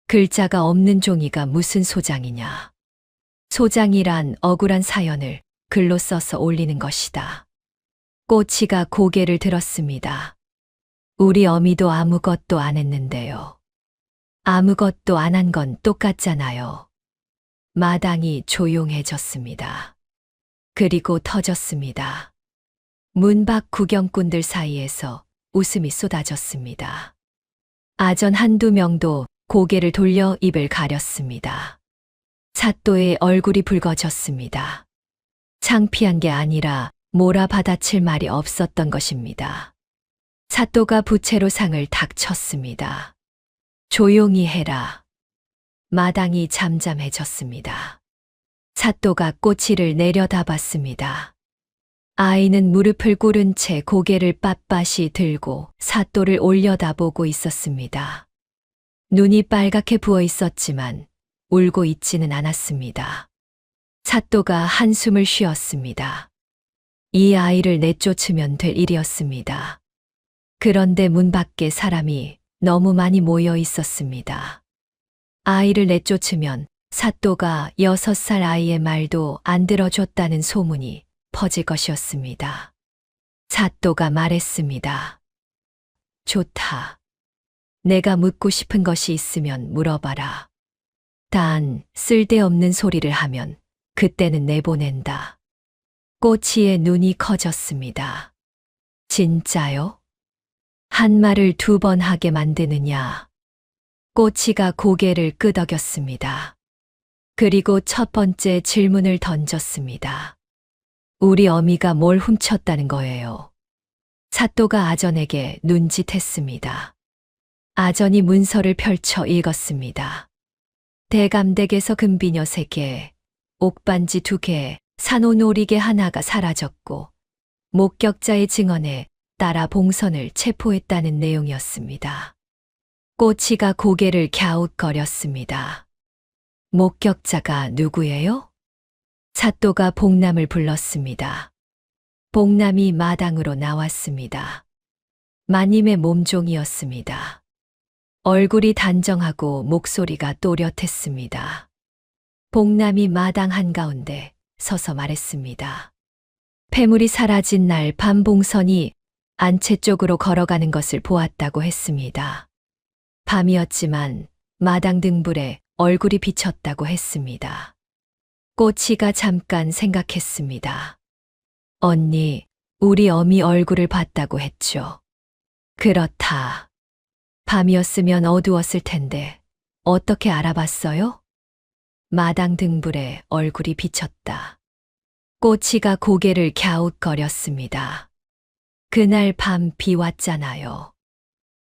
글자가 없는 종이가 무슨 소장이냐. 소장이란 억울한 사연을 글로 써서 올리는 것이다. 꼬치가 고개를 들었습니다. 우리 어미도 아무것도 안 했는데요. 아무것도 안 한 건 똑같잖아요. 마당이 조용해졌습니다. 그리고 터졌습니다. 문 밖 구경꾼들 사이에서 웃음이 쏟아졌습니다. 아전 한두 명도 고개를 돌려 입을 가렸습니다. 사또의 얼굴이 붉어졌습니다. 창피한 게 아니라 몰아받아칠 말이 없었던 것입니다. 사또가 부채로 상을 탁 쳤습니다. 조용히 해라. 마당이 잠잠해졌습니다. 사또가 꼬치를 내려다봤습니다. 아이는 무릎을 꿇은 채 고개를 빳빳이 들고 사또를 올려다보고 있었습니다. 눈이 빨갛게 부어 있었지만 울고 있지는 않았습니다. 사또가 한숨을 쉬었습니다. 이 아이를 내쫓으면 될 일이었습니다. 그런데 문 밖에 사람이 너무 많이 모여 있었습니다. 아이를 내쫓으면 사또가 6살 아이의 말도 안 들어줬다는 소문이 퍼질 것이었습니다. 사또가 말했습니다. 좋다. 내가 묻고 싶은 것이 있으면 물어봐라. 단 쓸데없는 소리를 하면 그때는 내보낸다. 꼬치의 눈이 커졌습니다. 진짜요? 한 말을 2번 하게 만드느냐? 꼬치가 고개를 끄덕였습니다. 그리고 첫 번째 질문을 던졌습니다. 우리 어미가 뭘 훔쳤다는 거예요? 사또가 아전에게 눈짓했습니다. 아전이 문서를 펼쳐 읽었습니다. 대감댁에서 금비녀 3개, 옥반지 2개, 산호놀이개 하나가 사라졌고 목격자의 증언에 따라 봉선을 체포했다는 내용이었습니다. 꼬치가 고개를 갸웃거렸습니다. 목격자가 누구예요? 사또가 봉남을 불렀습니다. 봉남이 마당으로 나왔습니다. 마님의 몸종이었습니다. 얼굴이 단정하고 목소리가 또렷했습니다. 봉남이 마당 한가운데 서서 말했습니다. 폐물이 사라진 날 밤 봉선이 안채 쪽으로 걸어가는 것을 보았다고 했습니다. 밤이었지만 마당 등불에 얼굴이 비쳤다고 했습니다. 꼬치가 잠깐 생각했습니다. 언니, 우리 어미 얼굴을 봤다고 했죠. 그렇다. 밤이었으면 어두웠을 텐데 어떻게 알아봤어요? 마당 등불에 얼굴이 비쳤다. 꼬치가 고개를 갸웃거렸습니다. 그날 밤 비 왔잖아요.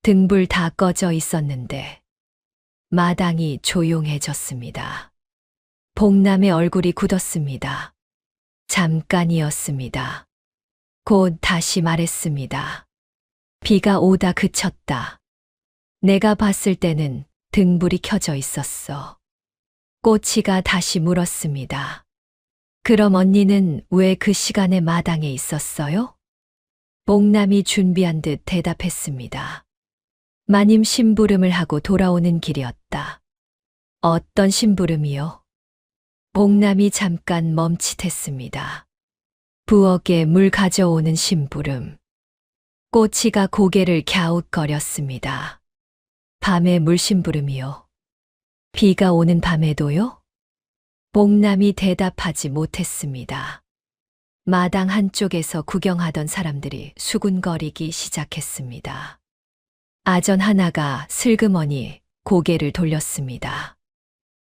등불 다 꺼져 있었는데 마당이 조용해졌습니다. 봉남의 얼굴이 굳었습니다. 잠깐이었습니다. 곧 다시 말했습니다. 비가 오다 그쳤다. 내가 봤을 때는 등불이 켜져 있었어. 꼬치가 다시 물었습니다. 그럼 언니는 왜 그 시간에 마당에 있었어요? 봉남이 준비한 듯 대답했습니다. 마님 심부름을 하고 돌아오는 길이었다. 어떤 심부름이요? 봉남이 잠깐 멈칫했습니다. 부엌에 물 가져오는 심부름. 꼬치가 고개를 갸웃거렸습니다. 밤에 물 심부름이요? 비가 오는 밤에도요? 봉남이 대답하지 못했습니다. 마당 한쪽에서 구경하던 사람들이 수군거리기 시작했습니다. 아전 하나가 슬그머니 고개를 돌렸습니다.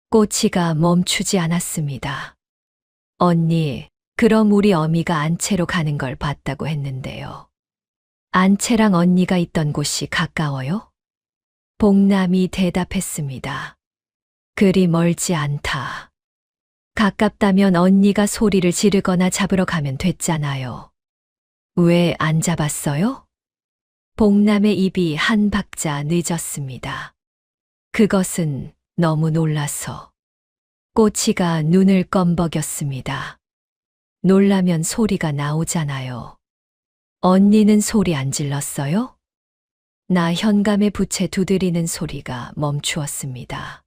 꼬치가 멈추지 않았습니다. 언니, 그럼 우리 어미가 안채로 가는 걸 봤다고 했는데요. 안채랑 언니가 있던 곳이 가까워요? 봉남이 대답했습니다. 그리 멀지 않다. 가깝다면 언니가 소리를 지르거나 잡으러 가면 됐잖아요. 왜 안 잡았어요? 봉남의 입이 한 박자 늦었습니다. 그것은 너무 놀라서. 꼬치가 눈을 껌벅였습니다. 놀라면 소리가 나오잖아요. 언니는 소리 안 질렀어요? 나 현감의 부채 두드리는 소리가 멈추었습니다.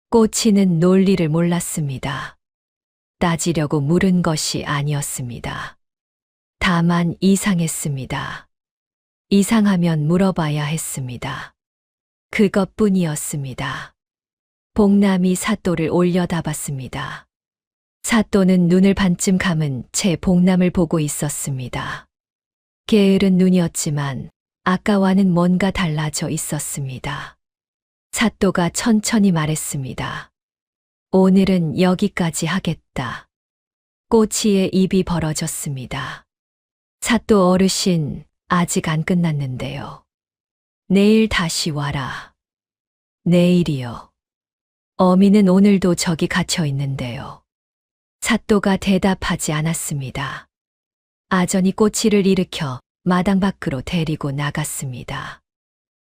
꼬치는 논리를 몰랐습니다. 따지려고 물은 것이 아니었습니다. 다만 이상했습니다. 이상하면 물어봐야 했습니다. 그것뿐이었습니다. 봉남이 사또를 올려다봤습니다. 사또는 눈을 반쯤 감은 채 봉남을 보고 있었습니다. 게으른 눈이었지만 아까와는 뭔가 달라져 있었습니다. 사또가 천천히 말했습니다. 오늘은 여기까지 하겠다. 꼬치의 입이 벌어졌습니다. 사또 어르신, 아직 안 끝났는데요. 내일 다시 와라. 내일이요. 어미는 오늘도 저기 갇혀 있는데요. 사또가 대답하지 않았습니다. 아전이 꼬치를 일으켜 마당 밖으로 데리고 나갔습니다.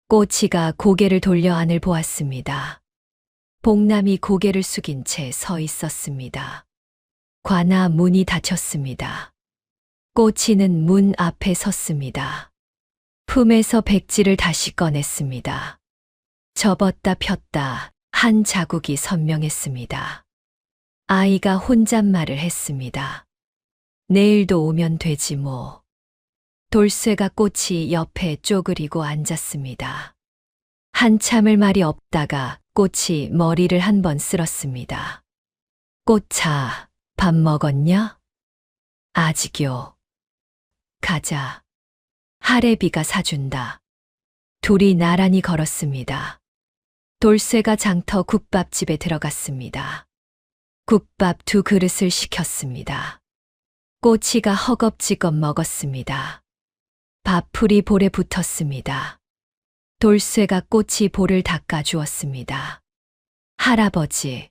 꼬치가 고개를 돌려 안을 보았습니다. 봉남이 고개를 숙인 채 서 있었습니다. 관아 문이 닫혔습니다. 꼬치는 문 앞에 섰습니다. 품에서 백지를 다시 꺼냈습니다. 접었다 폈다 한 자국이 선명했습니다. 아이가 혼잣말을 했습니다. 내일도 오면 되지 뭐. 돌쇠가 꽃이 옆에 쪼그리고 앉았습니다. 한참을 말이 없다가 꽃이 머리를 한번 쓸었습니다. 꽃아, 밥 먹었냐? 아직요. 가자. 하래비가 사준다. 둘이 나란히 걸었습니다. 돌쇠가 장터 국밥집에 들어갔습니다. 국밥 2그릇을 시켰습니다. 꼬치가 허겁지겁 먹었습니다. 밥풀이 볼에 붙었습니다. 돌쇠가 꼬치 볼을 닦아주었습니다. 할아버지.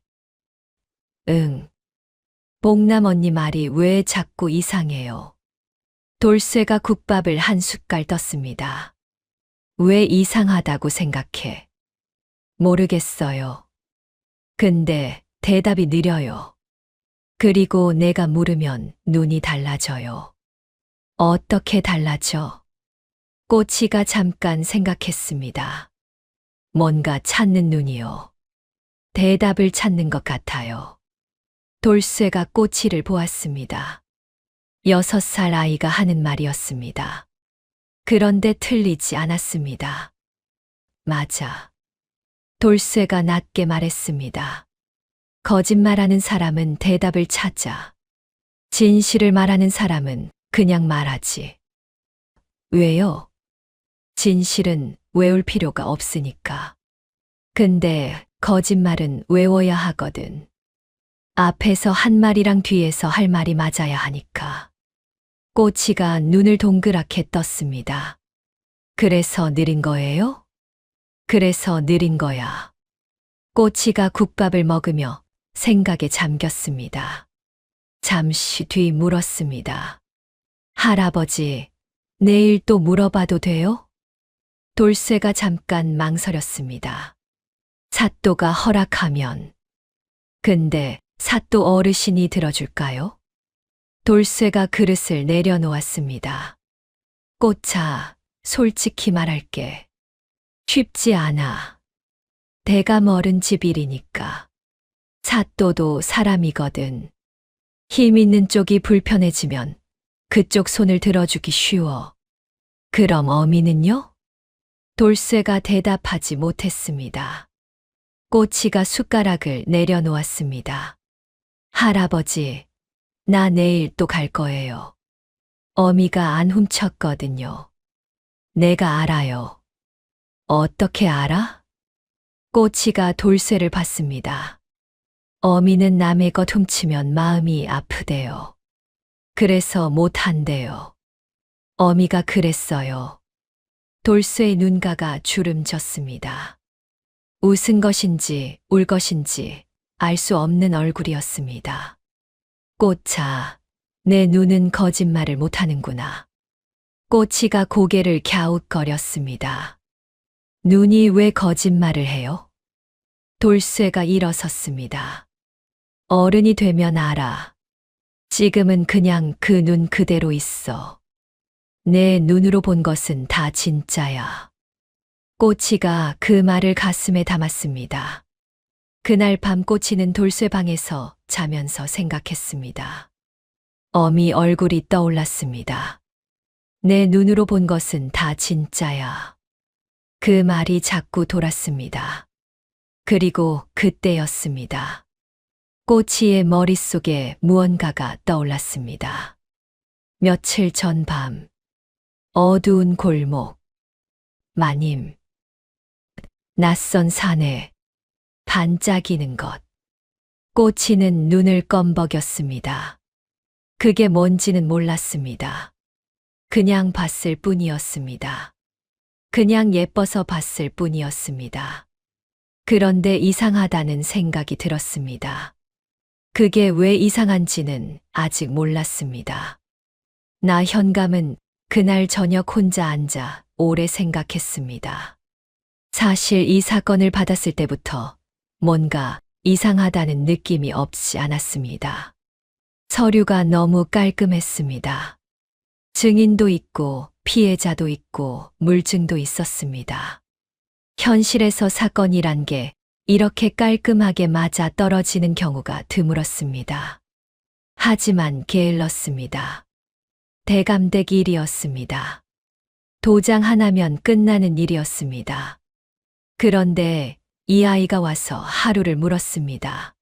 응. 뽕남 언니 말이 왜 자꾸 이상해요? 돌쇠가 국밥을 한 숟갈 떴습니다. 왜 이상하다고 생각해? 모르겠어요. 근데 대답이 느려요. 그리고 내가 물으면 눈이 달라져요. 어떻게 달라져? 꼬치가 잠깐 생각했습니다. 뭔가 찾는 눈이요. 대답을 찾는 것 같아요. 돌쇠가 꼬치를 보았습니다. 6살 아이가 하는 말이었습니다. 그런데 틀리지 않았습니다. 맞아. 돌쇠가 낮게 말했습니다. 거짓말하는 사람은 대답을 찾아. 진실을 말하는 사람은 그냥 말하지. 왜요? 진실은 외울 필요가 없으니까. 근데 거짓말은 외워야 하거든. 앞에서 한 말이랑 뒤에서 할 말이 맞아야 하니까. 꼬치가 눈을 동그랗게 떴습니다. 그래서 느린 거예요? 그래서 느린 거야. 꼬치가 국밥을 먹으며 생각에 잠겼습니다. 잠시 뒤 물었습니다. 할아버지, 내일 또 물어봐도 돼요? 돌쇠가 잠깐 망설였습니다. 사또가 허락하면. 근데 사또 어르신이 들어줄까요? 돌쇠가 그릇을 내려놓았습니다. 꼬차, 솔직히 말할게. 쉽지 않아. 대가 멀은 집 일이니까. 사또도 사람이거든. 힘 있는 쪽이 불편해지면 그쪽 손을 들어주기 쉬워. 그럼 어미는요? 돌쇠가 대답하지 못했습니다. 꼬치가 숟가락을 내려놓았습니다. 할아버지, 나 내일 또 갈 거예요. 어미가 안 훔쳤거든요. 내가 알아요. 어떻게 알아? 꼬치가 돌쇠를 봤습니다. 어미는 남의 것 훔치면 마음이 아프대요. 그래서 못한대요. 어미가 그랬어요. 돌쇠의 눈가가 주름졌습니다. 웃은 것인지 울 것인지 알 수 없는 얼굴이었습니다. 꼬차, 내 눈은 거짓말을 못하는구나. 꼬치가 고개를 갸웃거렸습니다. 눈이 왜 거짓말을 해요? 돌쇠가 일어섰습니다. 어른이 되면 알아. 지금은 그냥 그 눈 그대로 있어. 내 눈으로 본 것은 다 진짜야. 꼬치가 그 말을 가슴에 담았습니다. 그날 밤 꼬치는 돌쇠 방에서 자면서 생각했습니다. 어미 얼굴이 떠올랐습니다. 내 눈으로 본 것은 다 진짜야. 그 말이 자꾸 돌았습니다. 그리고 그때였습니다. 꼬치의 머릿속에 무언가가 떠올랐습니다. 며칠 전 밤, 어두운 골목, 마님, 낯선 산에 반짝이는 것. 꼬치는 눈을 껌벅였습니다. 그게 뭔지는 몰랐습니다. 그냥 봤을 뿐이었습니다. 그냥 예뻐서 봤을 뿐이었습니다. 그런데 이상하다는 생각이 들었습니다. 그게 왜 이상한지는 아직 몰랐습니다. 나 현감은 그날 저녁 혼자 앉아 오래 생각했습니다. 사실 이 사건을 받았을 때부터 뭔가 이상하다는 느낌이 없지 않았습니다. 서류가 너무 깔끔했습니다. 증인도 있고 피해자도 있고 물증도 있었습니다. 현실에서 사건이란 게 이렇게 깔끔하게 맞아 떨어지는 경우가 드물었습니다. 하지만 게을렀습니다. 대감댁 일이었습니다. 도장 하나면 끝나는 일이었습니다. 그런데 이 아이가 와서 하루를 물었습니다.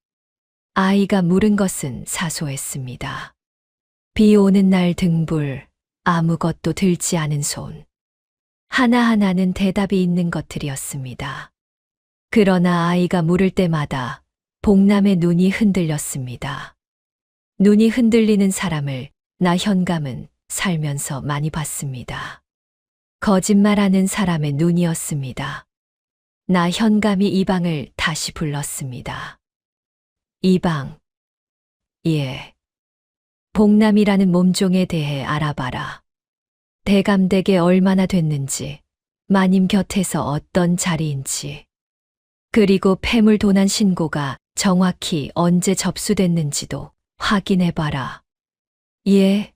아이가 물은 것은 사소했습니다. 비 오는 날 등불, 아무것도 들지 않은 손. 하나하나는 대답이 있는 것들이었습니다. 그러나 아이가 물을 때마다 복남의 눈이 흔들렸습니다. 눈이 흔들리는 사람을 나 현감은 살면서 많이 봤습니다. 거짓말하는 사람의 눈이었습니다. 나 현감이 이방을 다시 불렀습니다. 이방. 예. 복남이라는 몸종에 대해 알아봐라. 대감댁에 얼마나 됐는지, 마님 곁에서 어떤 자리인지, 그리고 폐물 도난 신고가 정확히 언제 접수됐는지도 확인해봐라. 예,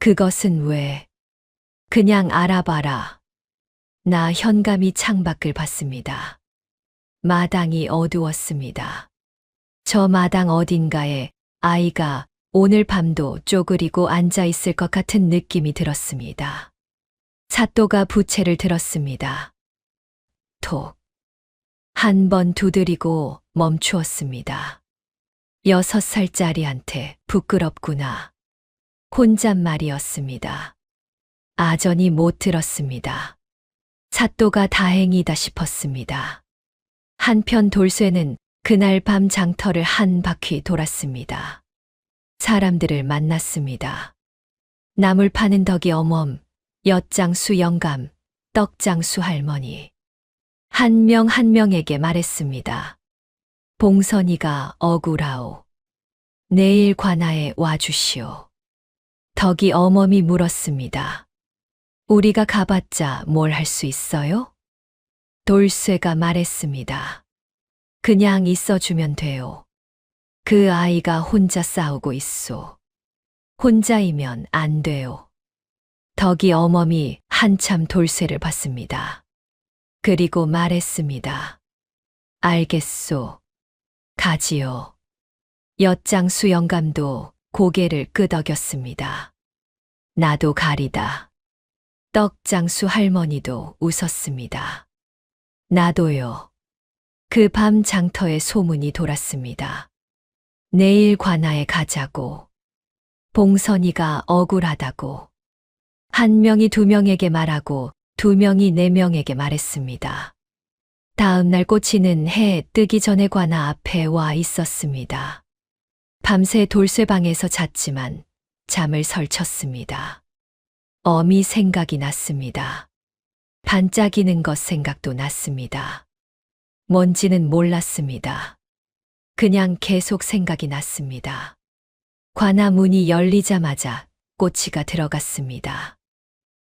그것은 왜? 그냥 알아봐라. 나 현감이 창밖을 봤습니다. 마당이 어두웠습니다. 저 마당 어딘가에 아이가 오늘 밤도 쪼그리고 앉아 있을 것 같은 느낌이 들었습니다. 사또가 부채를 들었습니다. 톡. 한 번 두드리고 멈추었습니다. 6살짜리한테 부끄럽구나. 혼잣말이었습니다. 아전이 못 들었습니다. 사또가 다행이다 싶었습니다. 한편 돌쇠는 그날 밤 장터를 한 바퀴 돌았습니다. 사람들을 만났습니다. 나물 파는 덕이 어멈, 엿장수 영감, 떡장수 할머니. 한 명 한 명에게 말했습니다. 봉선이가 억울하오. 내일 관아에 와주시오. 덕이 어멈이 물었습니다. 우리가 가봤자 뭘 할 수 있어요? 돌쇠가 말했습니다. 그냥 있어주면 돼요. 그 아이가 혼자 싸우고 있소. 혼자이면 안 돼요. 덕이 어멈이 한참 돌쇠를 봤습니다. 그리고 말했습니다. 알겠소. 가지요. 엿장수 영감도 고개를 끄덕였습니다. 나도 가리다. 떡장수 할머니도 웃었습니다. 나도요. 그 밤 장터에 소문이 돌았습니다. 내일 관아에 가자고. 봉선이가 억울하다고. 한 명이 두 명에게 말하고 두 명이 네 명에게 말했습니다. 다음 날 꼬치는 해 뜨기 전에 관아 앞에 와 있었습니다. 밤새 돌쇠방에서 잤지만 잠을 설쳤습니다. 어미 생각이 났습니다. 반짝이는 것 생각도 났습니다. 뭔지는 몰랐습니다. 그냥 계속 생각이 났습니다. 관아 문이 열리자마자 꼬치가 들어갔습니다.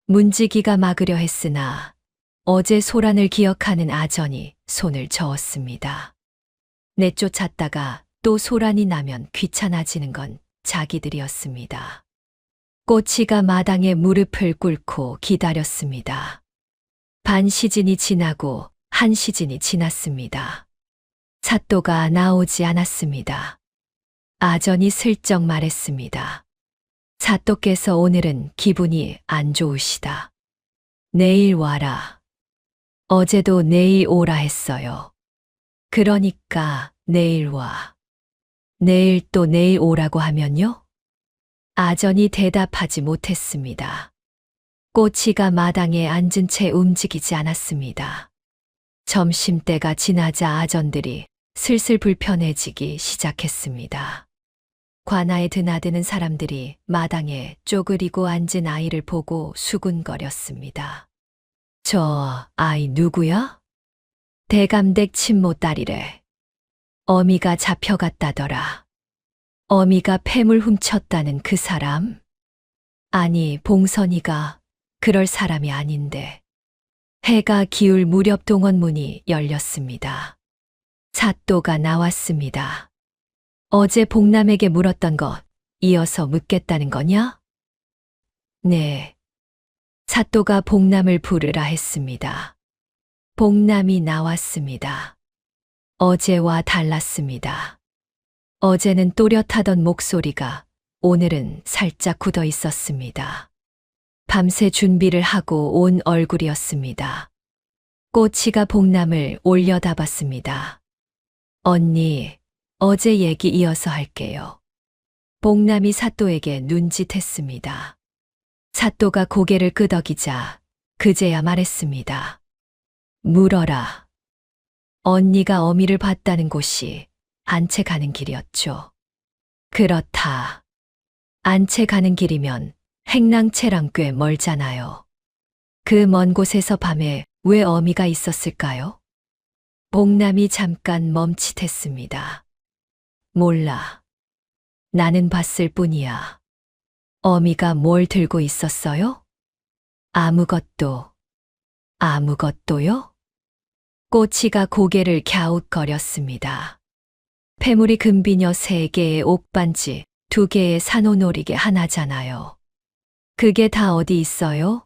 문지기가 막으려 했으나 어제 소란을 기억하는 아전이 손을 저었습니다. 내쫓았다가 또 소란이 나면 귀찮아지는 건 자기들이었습니다. 꼬치가 마당에 무릎을 꿇고 기다렸습니다. 반 시즌이 지나고 한 시즌이 지났습니다. 사또가 나오지 않았습니다. 아전이 슬쩍 말했습니다. 사또께서 오늘은 기분이 안 좋으시다. 내일 와라. 어제도 내일 오라 했어요. 그러니까 내일 와. 내일 또 내일 오라고 하면요? 아전이 대답하지 못했습니다. 꼬치가 마당에 앉은 채 움직이지 않았습니다. 점심때가 지나자 아전들이 슬슬 불편해지기 시작했습니다. 관아에 드나드는 사람들이 마당에 쪼그리고 앉은 아이를 보고 수군거렸습니다. 저 아이 누구야? 대감댁 친모 딸이래. 어미가 잡혀갔다더라. 어미가 폐물 훔쳤다는 그 사람? 아니, 봉선이가 그럴 사람이 아닌데. 해가 기울 무렵 동원문이 열렸습니다. 사또가 나왔습니다. 어제 복남에게 물었던 것 이어서 묻겠다는 거냐? 네. 사또가 복남을 부르라 했습니다. 복남이 나왔습니다. 어제와 달랐습니다. 어제는 또렷하던 목소리가 오늘은 살짝 굳어 있었습니다. 밤새 준비를 하고 온 얼굴이었습니다. 꼬치가 복남을 올려다봤습니다. 언니, 어제 얘기 이어서 할게요. 복남이 사또에게 눈짓했습니다. 사또가 고개를 끄덕이자 그제야 말했습니다. 물어라. 언니가 어미를 봤다는 곳이 안채 가는 길이었죠. 그렇다. 안채 가는 길이면 행랑채랑 꽤 멀잖아요. 그 먼 곳에서 밤에 왜 어미가 있었을까요? 복남이 잠깐 멈칫했습니다. 몰라. 나는 봤을 뿐이야. 어미가 뭘 들고 있었어요? 아무것도. 아무것도요? 꼬치가 고개를 갸웃거렸습니다. 패물이 금비녀 3개의 옥반지, 2개의 산호놀이개 하나잖아요. 그게 다 어디 있어요?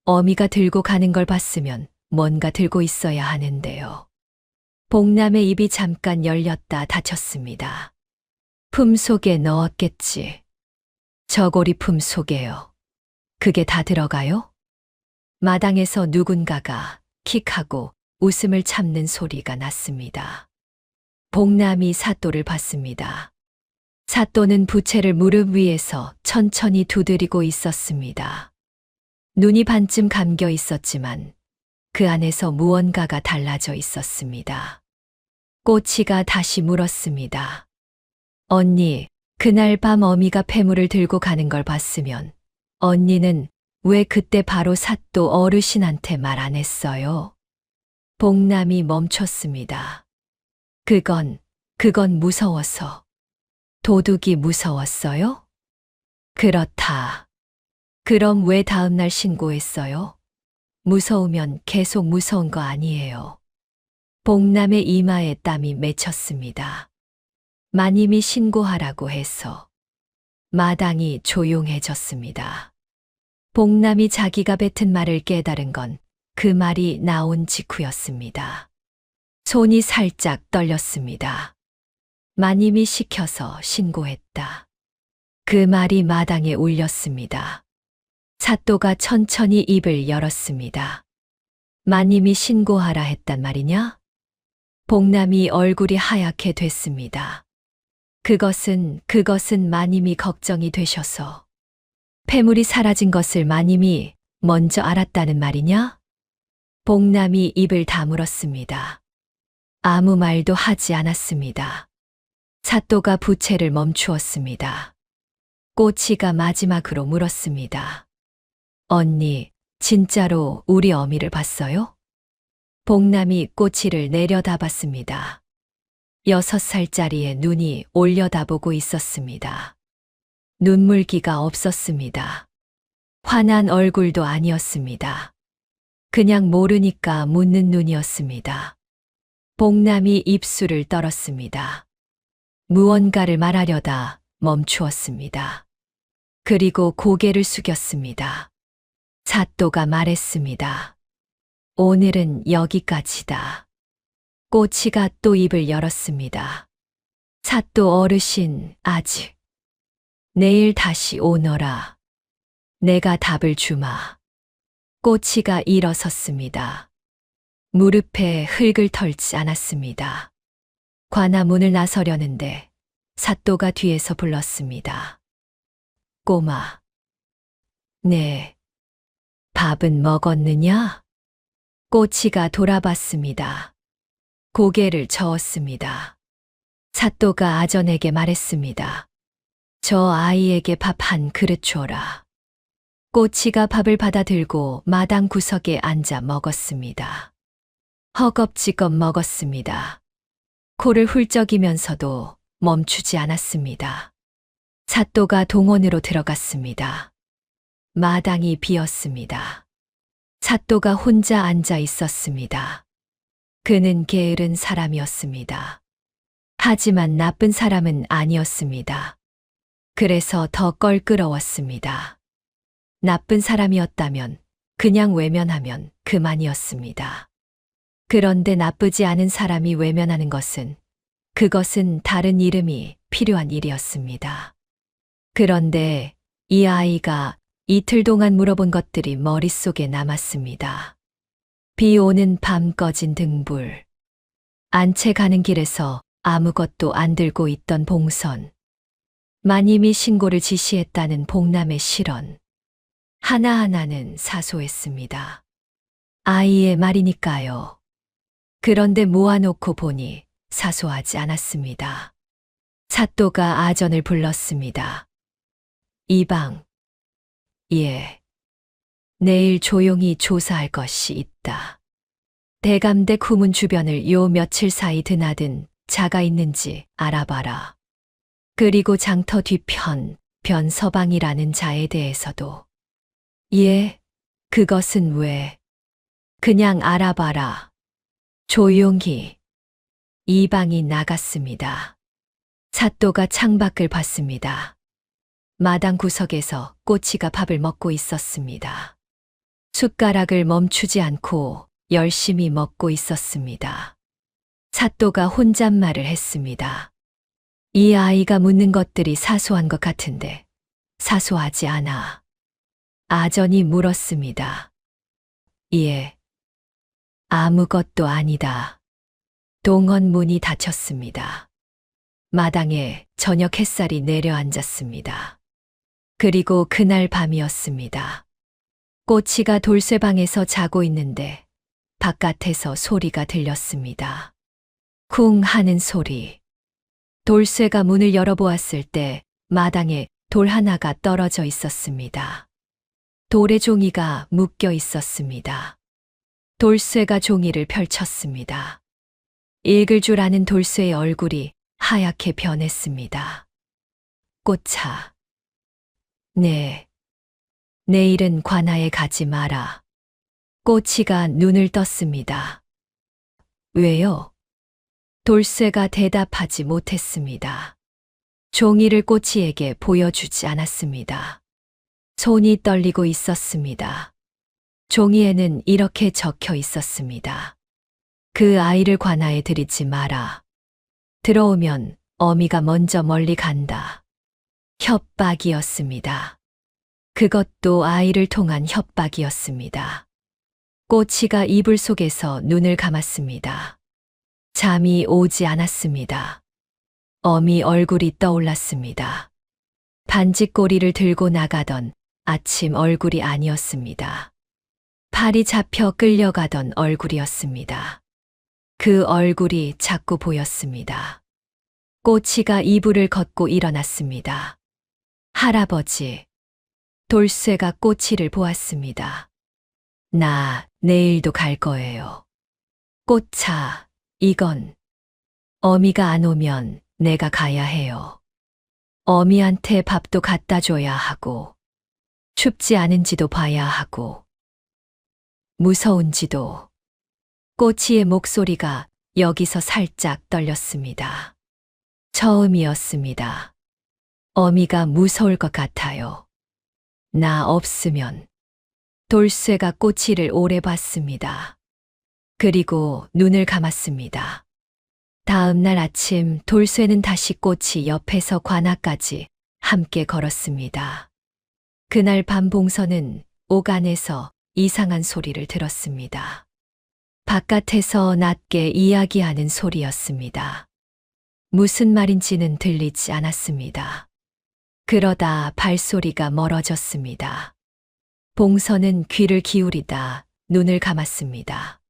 어미가 들고 가는 걸 봤으면 뭔가 들고 있어야 하는데요. 복남의 입이 잠깐 열렸다 닫혔습니다. 품 속에 넣었겠지. 저고리 품 속에요. 그게 다 들어가요? 마당에서 누군가가 킥하고 웃음을 참는 소리가 났습니다. 복남이 사또를 봤습니다. 사또는 부채를 무릎 위에서 천천히 두드리고 있었습니다. 눈이 반쯤 감겨 있었지만 그 안에서 무언가가 달라져 있었습니다. 꼬치가 다시 물었습니다. 언니, 그날 밤 어미가 패물을 들고 가는 걸 봤으면 언니는 왜 그때 바로 사또 어르신한테 말 안 했어요? 복남이 멈췄습니다. 그건 무서워서. 도둑이 무서웠어요? 그렇다. 그럼 왜 다음날 신고했어요? 무서우면 계속 무서운 거 아니에요. 복남의 이마에 땀이 맺혔습니다. 마님이 신고하라고 해서. 마당이 조용해졌습니다. 복남이 자기가 뱉은 말을 깨달은 건 그 말이 나온 직후였습니다. 손이 살짝 떨렸습니다. 마님이 시켜서 신고했다. 그 말이 마당에 울렸습니다. 사또가 천천히 입을 열었습니다. 마님이 신고하라 했단 말이냐? 복남이 얼굴이 하얗게 됐습니다. 그것은 마님이 걱정이 되셔서 패물이 사라진 것을 마님이 먼저 알았다는 말이냐? 복남이 입을 다물었습니다. 아무 말도 하지 않았습니다. 사또가 부채를 멈추었습니다. 꼬치가 마지막으로 물었습니다. 언니, 진짜로 우리 어미를 봤어요? 복남이 꼬치를 내려다봤습니다. 6살짜리의 눈이 올려다보고 있었습니다. 눈물기가 없었습니다. 화난 얼굴도 아니었습니다. 그냥 모르니까 묻는 눈이었습니다. 복남이 입술을 떨었습니다. 무언가를 말하려다 멈추었습니다. 그리고 고개를 숙였습니다. 사또가 말했습니다. 오늘은 여기까지다. 꼬치가 또 입을 열었습니다. 사또 어르신, 아직. 내일 다시 오너라. 내가 답을 주마. 꼬치가 일어섰습니다. 무릎에 흙을 털지 않았습니다. 관아문을 나서려는데 사또가 뒤에서 불렀습니다. 꼬마. 네. 밥은 먹었느냐? 꼬치가 돌아봤습니다. 고개를 저었습니다. 사또가 아전에게 말했습니다. 저 아이에게 밥 한 그릇 줘라. 꼬치가 밥을 받아 들고 마당 구석에 앉아 먹었습니다. 허겁지겁 먹었습니다. 코를 훌쩍이면서도 멈추지 않았습니다. 사또가 동원으로 들어갔습니다. 마당이 비었습니다. 사또가 혼자 앉아 있었습니다. 그는 게으른 사람이었습니다. 하지만 나쁜 사람은 아니었습니다. 그래서 더 껄끄러웠습니다. 나쁜 사람이었다면 그냥 외면하면 그만이었습니다. 그런데 나쁘지 않은 사람이 외면하는 것은 그것은 다른 이름이 필요한 일이었습니다. 그런데 이 아이가 이틀 동안 물어본 것들이 머릿속에 남았습니다. 비 오는 밤 꺼진 등불, 안채 가는 길에서 아무것도 안 들고 있던 봉선, 마님이 신고를 지시했다는 복남의 실언. 하나하나는 사소했습니다. 아이의 말이니까요. 그런데 모아놓고 보니 사소하지 않았습니다. 사또가 아전을 불렀습니다. 이방. 예. 내일 조용히 조사할 것이 있다. 대감대 구문 주변을 요 며칠 사이 드나든 자가 있는지 알아봐라. 그리고 장터 뒤편 변서방이라는 자에 대해서도. 예, 그것은 왜? 그냥 알아봐라. 조용히. 이방이 나갔습니다. 사또가 창밖을 봤습니다. 마당 구석에서 꼬치가 밥을 먹고 있었습니다. 숟가락을 멈추지 않고 열심히 먹고 있었습니다. 사또가 혼잣말을 했습니다. 이 아이가 묻는 것들이 사소한 것 같은데 사소하지 않아. 아전이 물었습니다. 예. 아무것도 아니다. 동원 문이 닫혔습니다. 마당에 저녁 햇살이 내려앉았습니다. 그리고 그날 밤이었습니다. 꼬치가 돌쇠방에서 자고 있는데 바깥에서 소리가 들렸습니다. 쿵 하는 소리. 돌쇠가 문을 열어보았을 때 마당에 돌 하나가 떨어져 있었습니다. 돌에 종이가 묶여 있었습니다. 돌쇠가 종이를 펼쳤습니다. 읽을 줄 아는 돌쇠의 얼굴이 하얗게 변했습니다. 꽃차. 네. 내일은 관아에 가지 마라. 꼬치가 눈을 떴습니다. 왜요? 돌쇠가 대답하지 못했습니다. 종이를 꼬치에게 보여주지 않았습니다. 손이 떨리고 있었습니다. 종이에는 이렇게 적혀 있었습니다. 그 아이를 관아에 들이지 마라. 들어오면 어미가 먼저 멀리 간다. 협박이었습니다. 그것도 아이를 통한 협박이었습니다. 꼬치가 이불 속에서 눈을 감았습니다. 잠이 오지 않았습니다. 어미 얼굴이 떠올랐습니다. 반지꼬리를 들고 나가던 아침 얼굴이 아니었습니다. 팔이 잡혀 끌려가던 얼굴이었습니다. 그 얼굴이 자꾸 보였습니다. 꼬치가 이불을 걷고 일어났습니다. 할아버지. 돌쇠가 꼬치를 보았습니다. 나 내일도 갈 거예요. 꼬차, 이건 어미가 안 오면 내가 가야 해요. 어미한테 밥도 갖다 줘야 하고, 춥지 않은지도 봐야 하고, 무서운지도. 꼬치의 목소리가 여기서 살짝 떨렸습니다. 처음이었습니다. 어미가 무서울 것 같아요. 나 없으면. 돌쇠가 꼬치를 오래 봤습니다. 그리고 눈을 감았습니다. 다음 날 아침 돌쇠는 다시 꼬치 옆에서 관아까지 함께 걸었습니다. 그날 밤 봉선은 오간에서 이상한 소리를 들었습니다. 바깥에서 낮게 이야기하는 소리였습니다. 무슨 말인지는 들리지 않았습니다. 그러다 발소리가 멀어졌습니다. 봉선은 귀를 기울이다 눈을 감았습니다.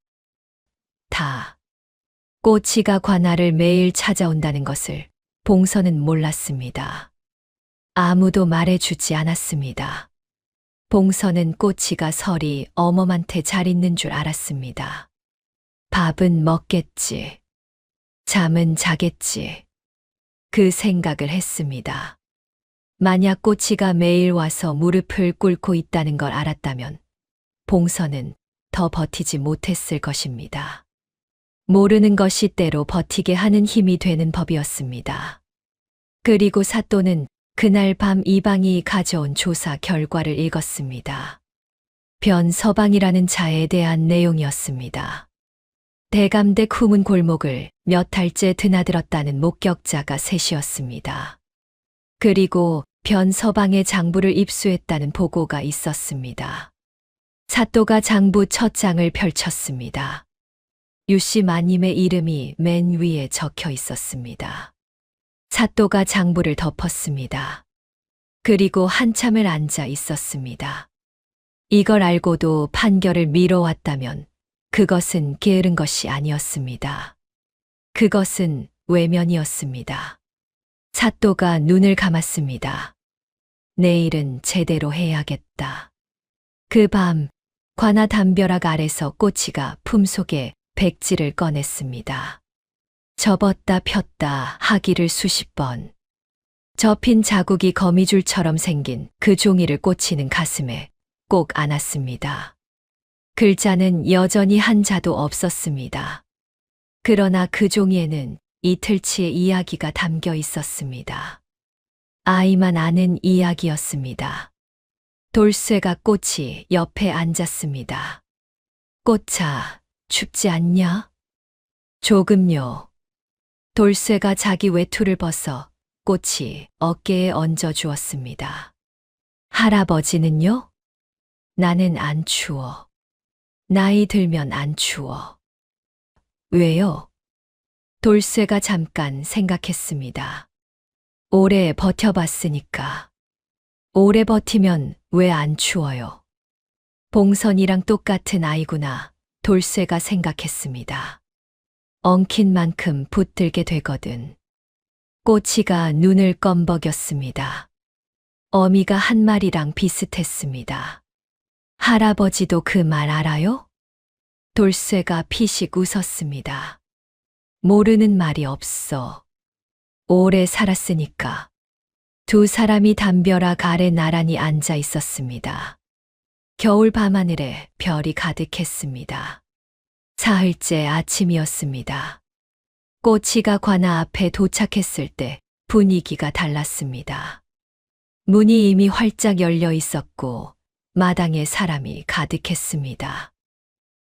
꼬치가 관아를 매일 찾아온다는 것을 봉선은 몰랐습니다. 아무도 말해주지 않았습니다. 봉선은 꼬치가 설이 어멈한테 잘 있는 줄 알았습니다. 밥은 먹겠지. 잠은 자겠지. 그 생각을 했습니다. 만약 꼬치가 매일 와서 무릎을 꿇고 있다는 걸 알았다면 봉선은 더 버티지 못했을 것입니다. 모르는 것이 때로 버티게 하는 힘이 되는 법이었습니다. 그리고 사또는 그날 밤 이방이 가져온 조사 결과를 읽었습니다. 변서방이라는 자에 대한 내용이었습니다. 대감댁 후문 골목을 몇 달째 드나들었다는 목격자가 셋이었습니다. 그리고 변서방의 장부를 입수했다는 보고가 있었습니다. 사또가 장부 첫 장을 펼쳤습니다. 유씨 마님의 이름이 맨 위에 적혀 있었습니다. 사또가 장부를 덮었습니다. 그리고 한참을 앉아 있었습니다. 이걸 알고도 판결을 미뤄왔다면 그것은 게으른 것이 아니었습니다. 그것은 외면이었습니다. 사또가 눈을 감았습니다. 내일은 제대로 해야겠다. 그 밤 관아 담벼락 아래서 꼬치가 품속에 백지를 꺼냈습니다. 접었다 폈다 하기를 수십 번. 접힌 자국이 거미줄처럼 생긴 그 종이를 꼬치는 가슴에 꼭 안았습니다. 글자는 여전히 한 자도 없었습니다. 그러나 그 종이에는 이틀치의 이야기가 담겨 있었습니다. 아이만 아는 이야기였습니다. 돌쇠가 꼬치 옆에 앉았습니다. 꼬차, 춥지 않냐? 조금요. 돌쇠가 자기 외투를 벗어 꼬치 어깨에 얹어 주었습니다. 할아버지는요? 나는 안 추워. 나이 들면 안 추워. 왜요? 돌쇠가 잠깐 생각했습니다. 오래 버텨봤으니까. 오래 버티면 왜 안 추워요? 봉선이랑 똑같은 아이구나. 돌쇠가 생각했습니다. 엉킨 만큼 붙들게 되거든. 꼬치가 눈을 껌벅였습니다. 어미가 한 말이랑 비슷했습니다. 할아버지도 그 말 알아요? 돌쇠가 피식 웃었습니다. 모르는 말이 없어. 오래 살았으니까. 두 사람이 담벼락 아래 나란히 앉아 있었습니다. 겨울 밤하늘에 별이 가득했습니다. 사흘째 아침이었습니다. 꼬치가 관아 앞에 도착했을 때 분위기가 달랐습니다. 문이 이미 활짝 열려 있었고 마당에 사람이 가득했습니다.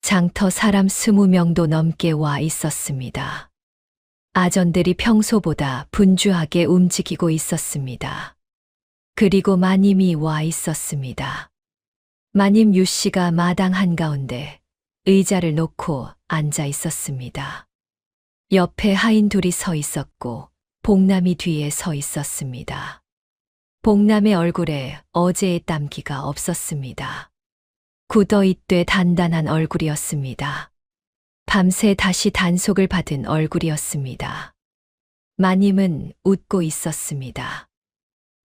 장터 사람 20명도 넘게 와 있었습니다. 아전들이 평소보다 분주하게 움직이고 있었습니다. 그리고 마님이 와 있었습니다. 마님 유씨가 마당 한가운데 의자를 놓고 앉아 있었습니다. 옆에 하인 둘이 서 있었고 복남이 뒤에 서 있었습니다. 복남의 얼굴에 어제의 땀기가 없었습니다. 굳어있되 단단한 얼굴이었습니다. 밤새 다시 단속을 받은 얼굴이었습니다. 마님은 웃고 있었습니다.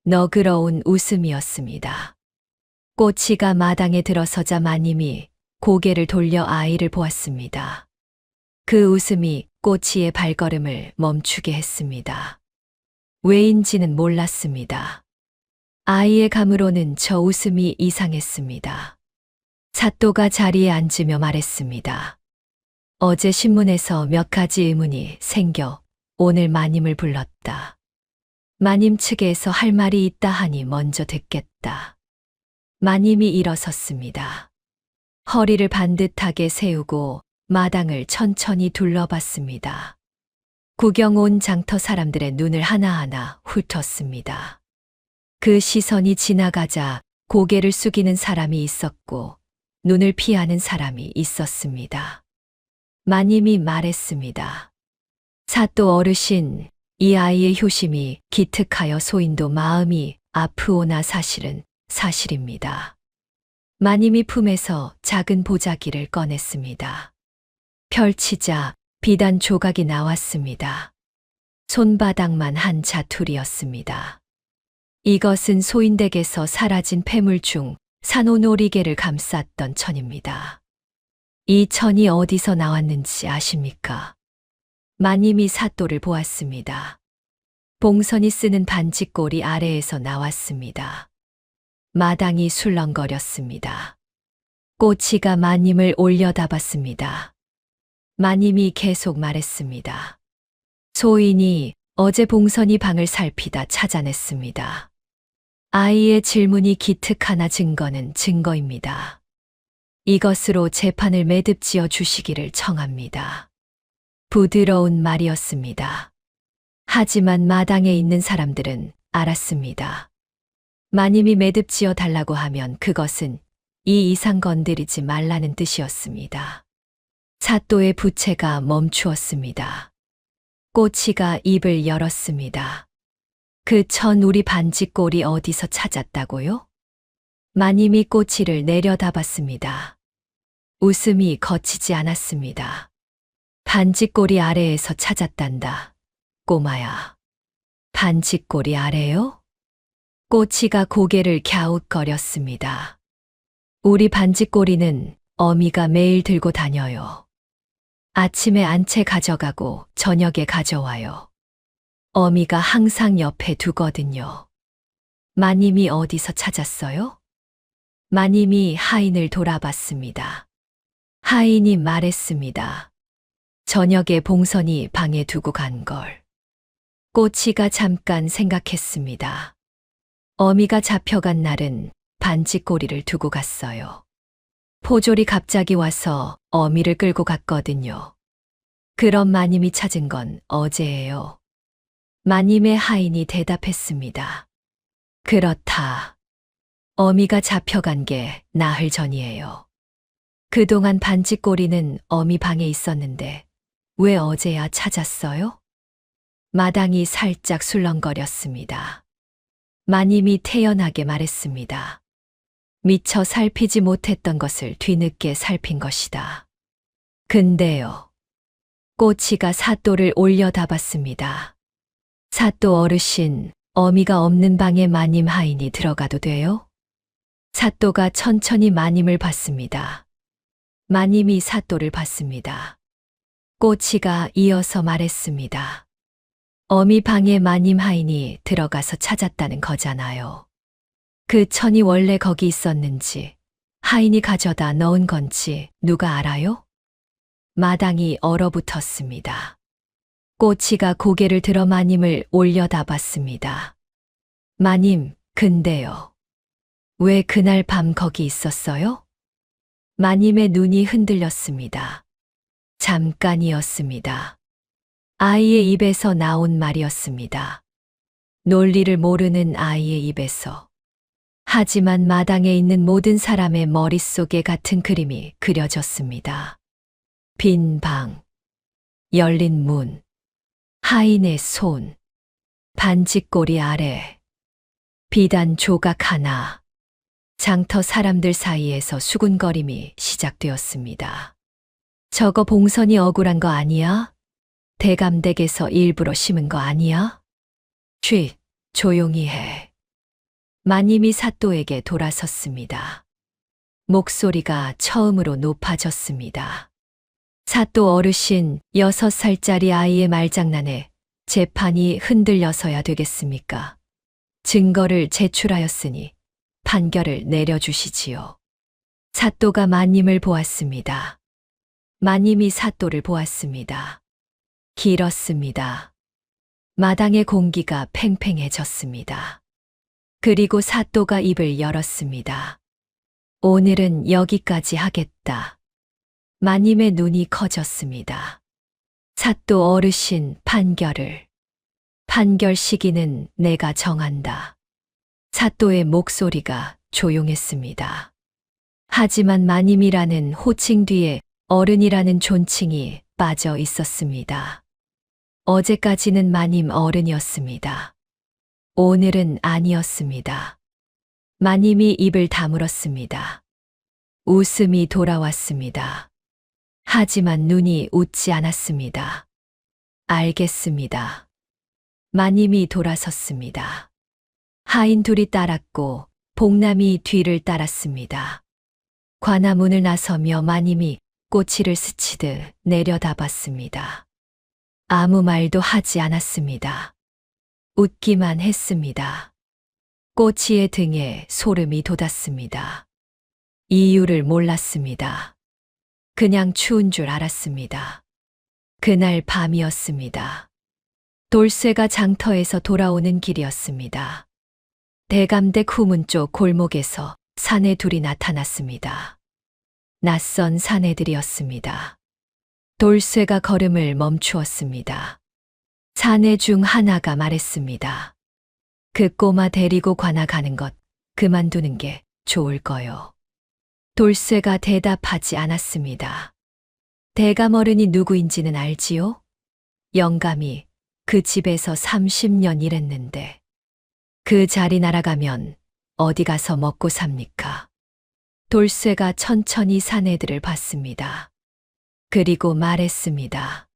너그러운 웃음이었습니다. 꼬치가 마당에 들어서자 마님이 고개를 돌려 아이를 보았습니다. 그 웃음이 꼬치의 발걸음을 멈추게 했습니다. 왜인지는 몰랐습니다. 아이의 감으로는 저 웃음이 이상했습니다. 사또가 자리에 앉으며 말했습니다. 어제 신문에서 몇 가지 의문이 생겨 오늘 마님을 불렀다. 마님 측에서 할 말이 있다 하니 먼저 듣겠다. 마님이 일어섰습니다. 허리를 반듯하게 세우고 마당을 천천히 둘러봤습니다. 구경 온 장터 사람들의 눈을 하나하나 훑었습니다. 그 시선이 지나가자 고개를 숙이는 사람이 있었고 눈을 피하는 사람이 있었습니다. 마님이 말했습니다. 사또 어르신, 이 아이의 효심이 기특하여 소인도 마음이 아프오나 사실은 사실입니다. 마님이 품에서 작은 보자기를 꺼냈습니다. 펼치자 비단 조각이 나왔습니다. 손바닥만 한 자투리였습니다. 이것은 소인댁에서 사라진 폐물 중 산호놀이개를 감쌌던 천입니다. 이 천이 어디서 나왔는지 아십니까? 마님이 사또를 보았습니다. 봉선이 쓰는 반지꼬리 아래에서 나왔습니다. 마당이 술렁거렸습니다. 꼬치가 마님을 올려다봤습니다. 마님이 계속 말했습니다. 소인이 어제 봉선이 방을 살피다 찾아냈습니다. 아이의 질문이 기특하나 증거는 증거입니다. 이것으로 재판을 매듭지어 주시기를 청합니다. 부드러운 말이었습니다. 하지만 마당에 있는 사람들은 알았습니다. 마님이 매듭지어 달라고 하면 그것은 이 이상 건드리지 말라는 뜻이었습니다. 사또의 부채가 멈추었습니다. 꼬치가 입을 열었습니다. 그 천우리 반지꼴이 어디서 찾았다고요? 마님이 꼬치를 내려다봤습니다. 웃음이 거치지 않았습니다. 반지꼬리 아래에서 찾았단다. 꼬마야. 반지꼬리 아래요? 꼬치가 고개를 갸웃거렸습니다. 우리 반지꼬리는 어미가 매일 들고 다녀요. 아침에 안채 가져가고 저녁에 가져와요. 어미가 항상 옆에 두거든요. 마님이 어디서 찾았어요? 마님이 하인을 돌아봤습니다. 하인이 말했습니다. 저녁에 봉선이 방에 두고 간 걸. 꼬치가 잠깐 생각했습니다. 어미가 잡혀간 날은 반지꼬리를 두고 갔어요. 포졸이 갑자기 와서 어미를 끌고 갔거든요. 그럼 마님이 찾은 건 어제예요. 마님의 하인이 대답했습니다. 그렇다. 어미가 잡혀간 게 나흘 전이에요. 그동안 반지꼬리는 어미 방에 있었는데 왜 어제야 찾았어요? 마당이 살짝 술렁거렸습니다. 마님이 태연하게 말했습니다. 미처 살피지 못했던 것을 뒤늦게 살핀 것이다. 근데요. 꼬치가 사또를 올려다봤습니다. 사또 어르신, 어미가 없는 방에 마님 하인이 들어가도 돼요? 사또가 천천히 마님을 봤습니다. 마님이 사또를 봤습니다. 꼬치가 이어서 말했습니다. 어미 방에 마님 하인이 들어가서 찾았다는 거잖아요. 그 천이 원래 거기 있었는지, 하인이 가져다 넣은 건지 누가 알아요? 마당이 얼어붙었습니다. 꼬치가 고개를 들어 마님을 올려다봤습니다. 마님, 근데요. 왜 그날 밤 거기 있었어요? 마님의 눈이 흔들렸습니다. 잠깐이었습니다. 아이의 입에서 나온 말이었습니다. 논리를 모르는 아이의 입에서. 하지만 마당에 있는 모든 사람의 머릿속에 같은 그림이 그려졌습니다. 빈 방, 열린 문, 하인의 손, 반지꼬리 아래, 비단 조각 하나, 장터 사람들 사이에서 수군거림이 시작되었습니다. 저거 봉선이 억울한 거 아니야? 대감댁에서 일부러 심은 거 아니야? 쉬, 조용히 해. 마님이 사또에게 돌아섰습니다. 목소리가 처음으로 높아졌습니다. 사또 어르신, 6살짜리 아이의 말장난에 재판이 흔들려서야 되겠습니까? 증거를 제출하였으니 판결을 내려주시지요. 사또가 마님을 보았습니다. 마님이 사또를 보았습니다. 길었습니다. 마당의 공기가 팽팽해졌습니다. 그리고 사또가 입을 열었습니다. 오늘은 여기까지 하겠다. 마님의 눈이 커졌습니다. 사또 어르신 판결 시기는 내가 정한다. 사또의 목소리가 조용했습니다. 하지만 마님이라는 호칭 뒤에 어른이라는 존칭이 빠져 있었습니다. 어제까지는 마님 어른이었습니다. 오늘은 아니었습니다. 마님이 입을 다물었습니다. 웃음이 돌아왔습니다. 하지만 눈이 웃지 않았습니다. 알겠습니다. 마님이 돌아섰습니다. 하인 둘이 따랐고 복남이 뒤를 따랐습니다. 관아문을 나서며 마님이 꼬치를 스치듯 내려다봤습니다. 아무 말도 하지 않았습니다. 웃기만 했습니다. 꼬치의 등에 소름이 돋았습니다. 이유를 몰랐습니다. 그냥 추운 줄 알았습니다. 그날 밤이었습니다. 돌쇠가 장터에서 돌아오는 길이었습니다. 대감댁 후문 쪽 골목에서 사내 둘이 나타났습니다. 낯선 사내들이었습니다. 돌쇠가 걸음을 멈추었습니다. 사내 중 하나가 말했습니다. 그 꼬마 데리고 관아 가는 것 그만두는 게 좋을 거요. 돌쇠가 대답하지 않았습니다. 대감 어른이 누구인지는 알지요? 영감이 그 집에서 30년 일했는데 그 자리 날아가면 어디 가서 먹고 삽니까? 돌쇠가 천천히 사내들을 봤습니다. 그리고 말했습니다.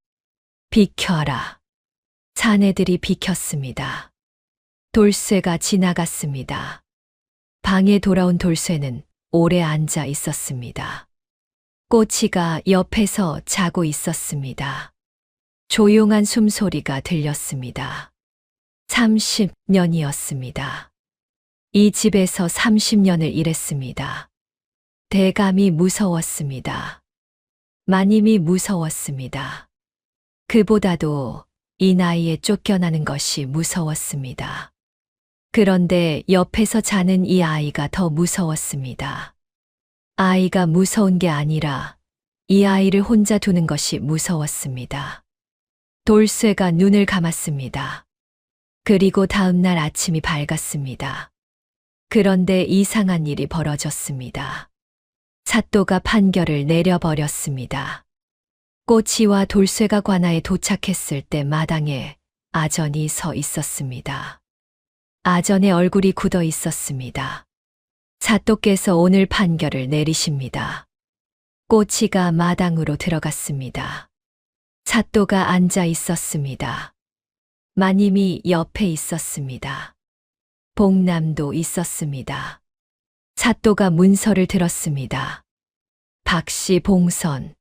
비켜라. 사내들이 비켰습니다. 돌쇠가 지나갔습니다. 방에 돌아온 돌쇠는 오래 앉아 있었습니다. 꼬치가 옆에서 자고 있었습니다. 조용한 숨소리가 들렸습니다. 30년이었습니다. 이 집에서 30년을 일했습니다. 대감이 무서웠습니다. 마님이 무서웠습니다. 그보다도 이 나이에 쫓겨나는 것이 무서웠습니다. 그런데 옆에서 자는 이 아이가 더 무서웠습니다. 아이가 무서운 게 아니라 이 아이를 혼자 두는 것이 무서웠습니다. 돌쇠가 눈을 감았습니다. 그리고 다음 날 아침이 밝았습니다. 그런데 이상한 일이 벌어졌습니다. 사또가 판결을 내려버렸습니다. 꼬치와 돌쇠가 관아에 도착했을 때 마당에 아전이 서 있었습니다. 아전의 얼굴이 굳어 있었습니다. 사또께서 오늘 판결을 내리십니다. 꼬치가 마당으로 들어갔습니다. 사또가 앉아 있었습니다. 마님이 옆에 있었습니다. 복남도 있었습니다. 사또가 문서를 들었습니다. 박씨 봉선,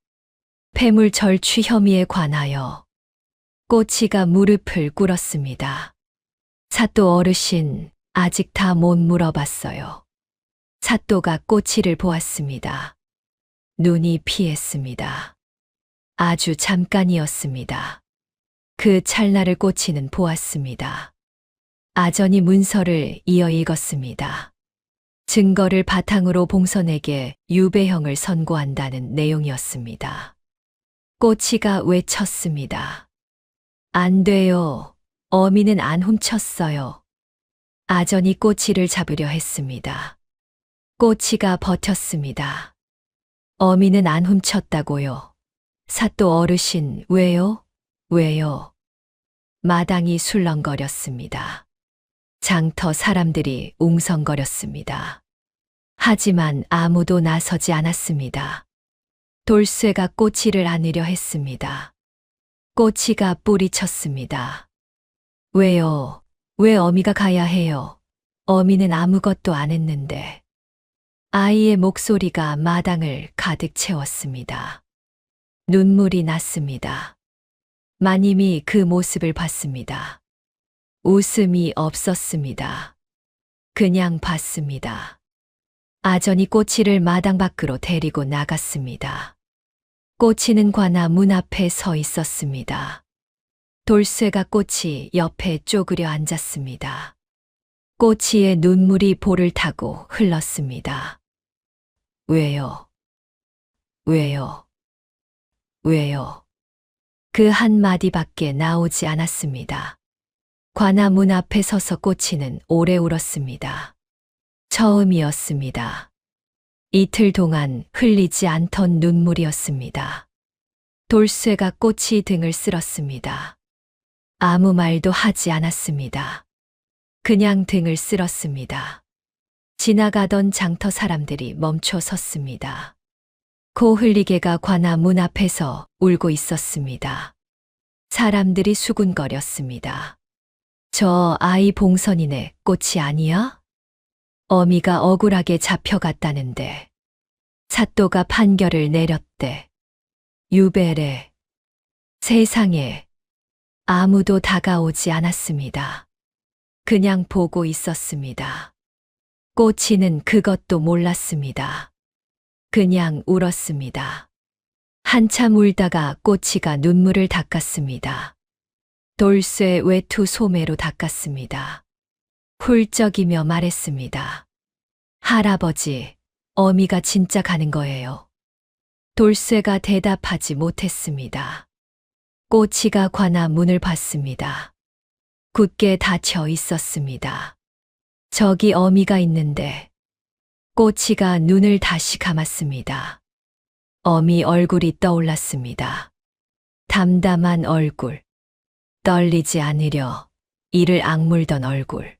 폐물 절취 혐의에 관하여 꼬치가 무릎을 꿇었습니다. 사또 어르신, 아직 다 못 물어봤어요. 사또가 꼬치를 보았습니다. 눈이 피했습니다. 아주 잠깐이었습니다. 그 찰나를 꼬치는 보았습니다. 아전이 문서를 이어 읽었습니다. 증거를 바탕으로 봉선에게 유배형을 선고한다는 내용이었습니다. 꼬치가 외쳤습니다. 안 돼요. 어미는 안 훔쳤어요. 아전이 꼬치를 잡으려 했습니다. 꼬치가 버텼습니다. 어미는 안 훔쳤다고요. 사또 어르신, 왜요? 왜요? 마당이 술렁거렸습니다. 장터 사람들이 웅성거렸습니다. 하지만 아무도 나서지 않았습니다. 돌쇠가 꼬치를 안으려 했습니다. 꼬치가 뿌리쳤습니다. 왜요? 왜 어미가 가야 해요? 어미는 아무것도 안 했는데. 아이의 목소리가 마당을 가득 채웠습니다. 눈물이 났습니다. 마님이 그 모습을 봤습니다. 웃음이 없었습니다. 그냥 봤습니다. 아전이 꼬치를 마당 밖으로 데리고 나갔습니다. 꼬치는 관아 문 앞에 서 있었습니다. 돌쇠가 꼬치 옆에 쪼그려 앉았습니다. 꼬치의 눈물이 볼을 타고 흘렀습니다. 왜요? 왜요? 왜요? 그 한마디밖에 나오지 않았습니다. 관아 문 앞에 서서 꼬치는 오래 울었습니다. 처음이었습니다. 이틀 동안 흘리지 않던 눈물이었습니다. 돌쇠가 꼬치 등을 쓸었습니다. 아무 말도 하지 않았습니다. 그냥 등을 쓸었습니다. 지나가던 장터 사람들이 멈춰 섰습니다. 코 흘리개가 관아 문 앞에서 울고 있었습니다. 사람들이 수군거렸습니다. 저 아이 봉선이네 꽃이 아니야? 어미가 억울하게 잡혀갔다는데. 사또가 판결을 내렸대. 유배래. 세상에 아무도 다가오지 않았습니다. 그냥 보고 있었습니다. 꼬치는 그것도 몰랐습니다. 그냥 울었습니다. 한참 울다가 꼬치가 눈물을 닦았습니다. 돌쇠 외투 소매로 닦았습니다. 훌쩍이며 말했습니다. 할아버지, 어미가 진짜 가는 거예요. 돌쇠가 대답하지 못했습니다. 꼬치가 관아 문을 봤습니다. 굳게 닫혀 있었습니다. 저기 어미가 있는데. 꼬치가 눈을 다시 감았습니다. 어미 얼굴이 떠올랐습니다. 담담한 얼굴. 떨리지 않으려 이를 악물던 얼굴.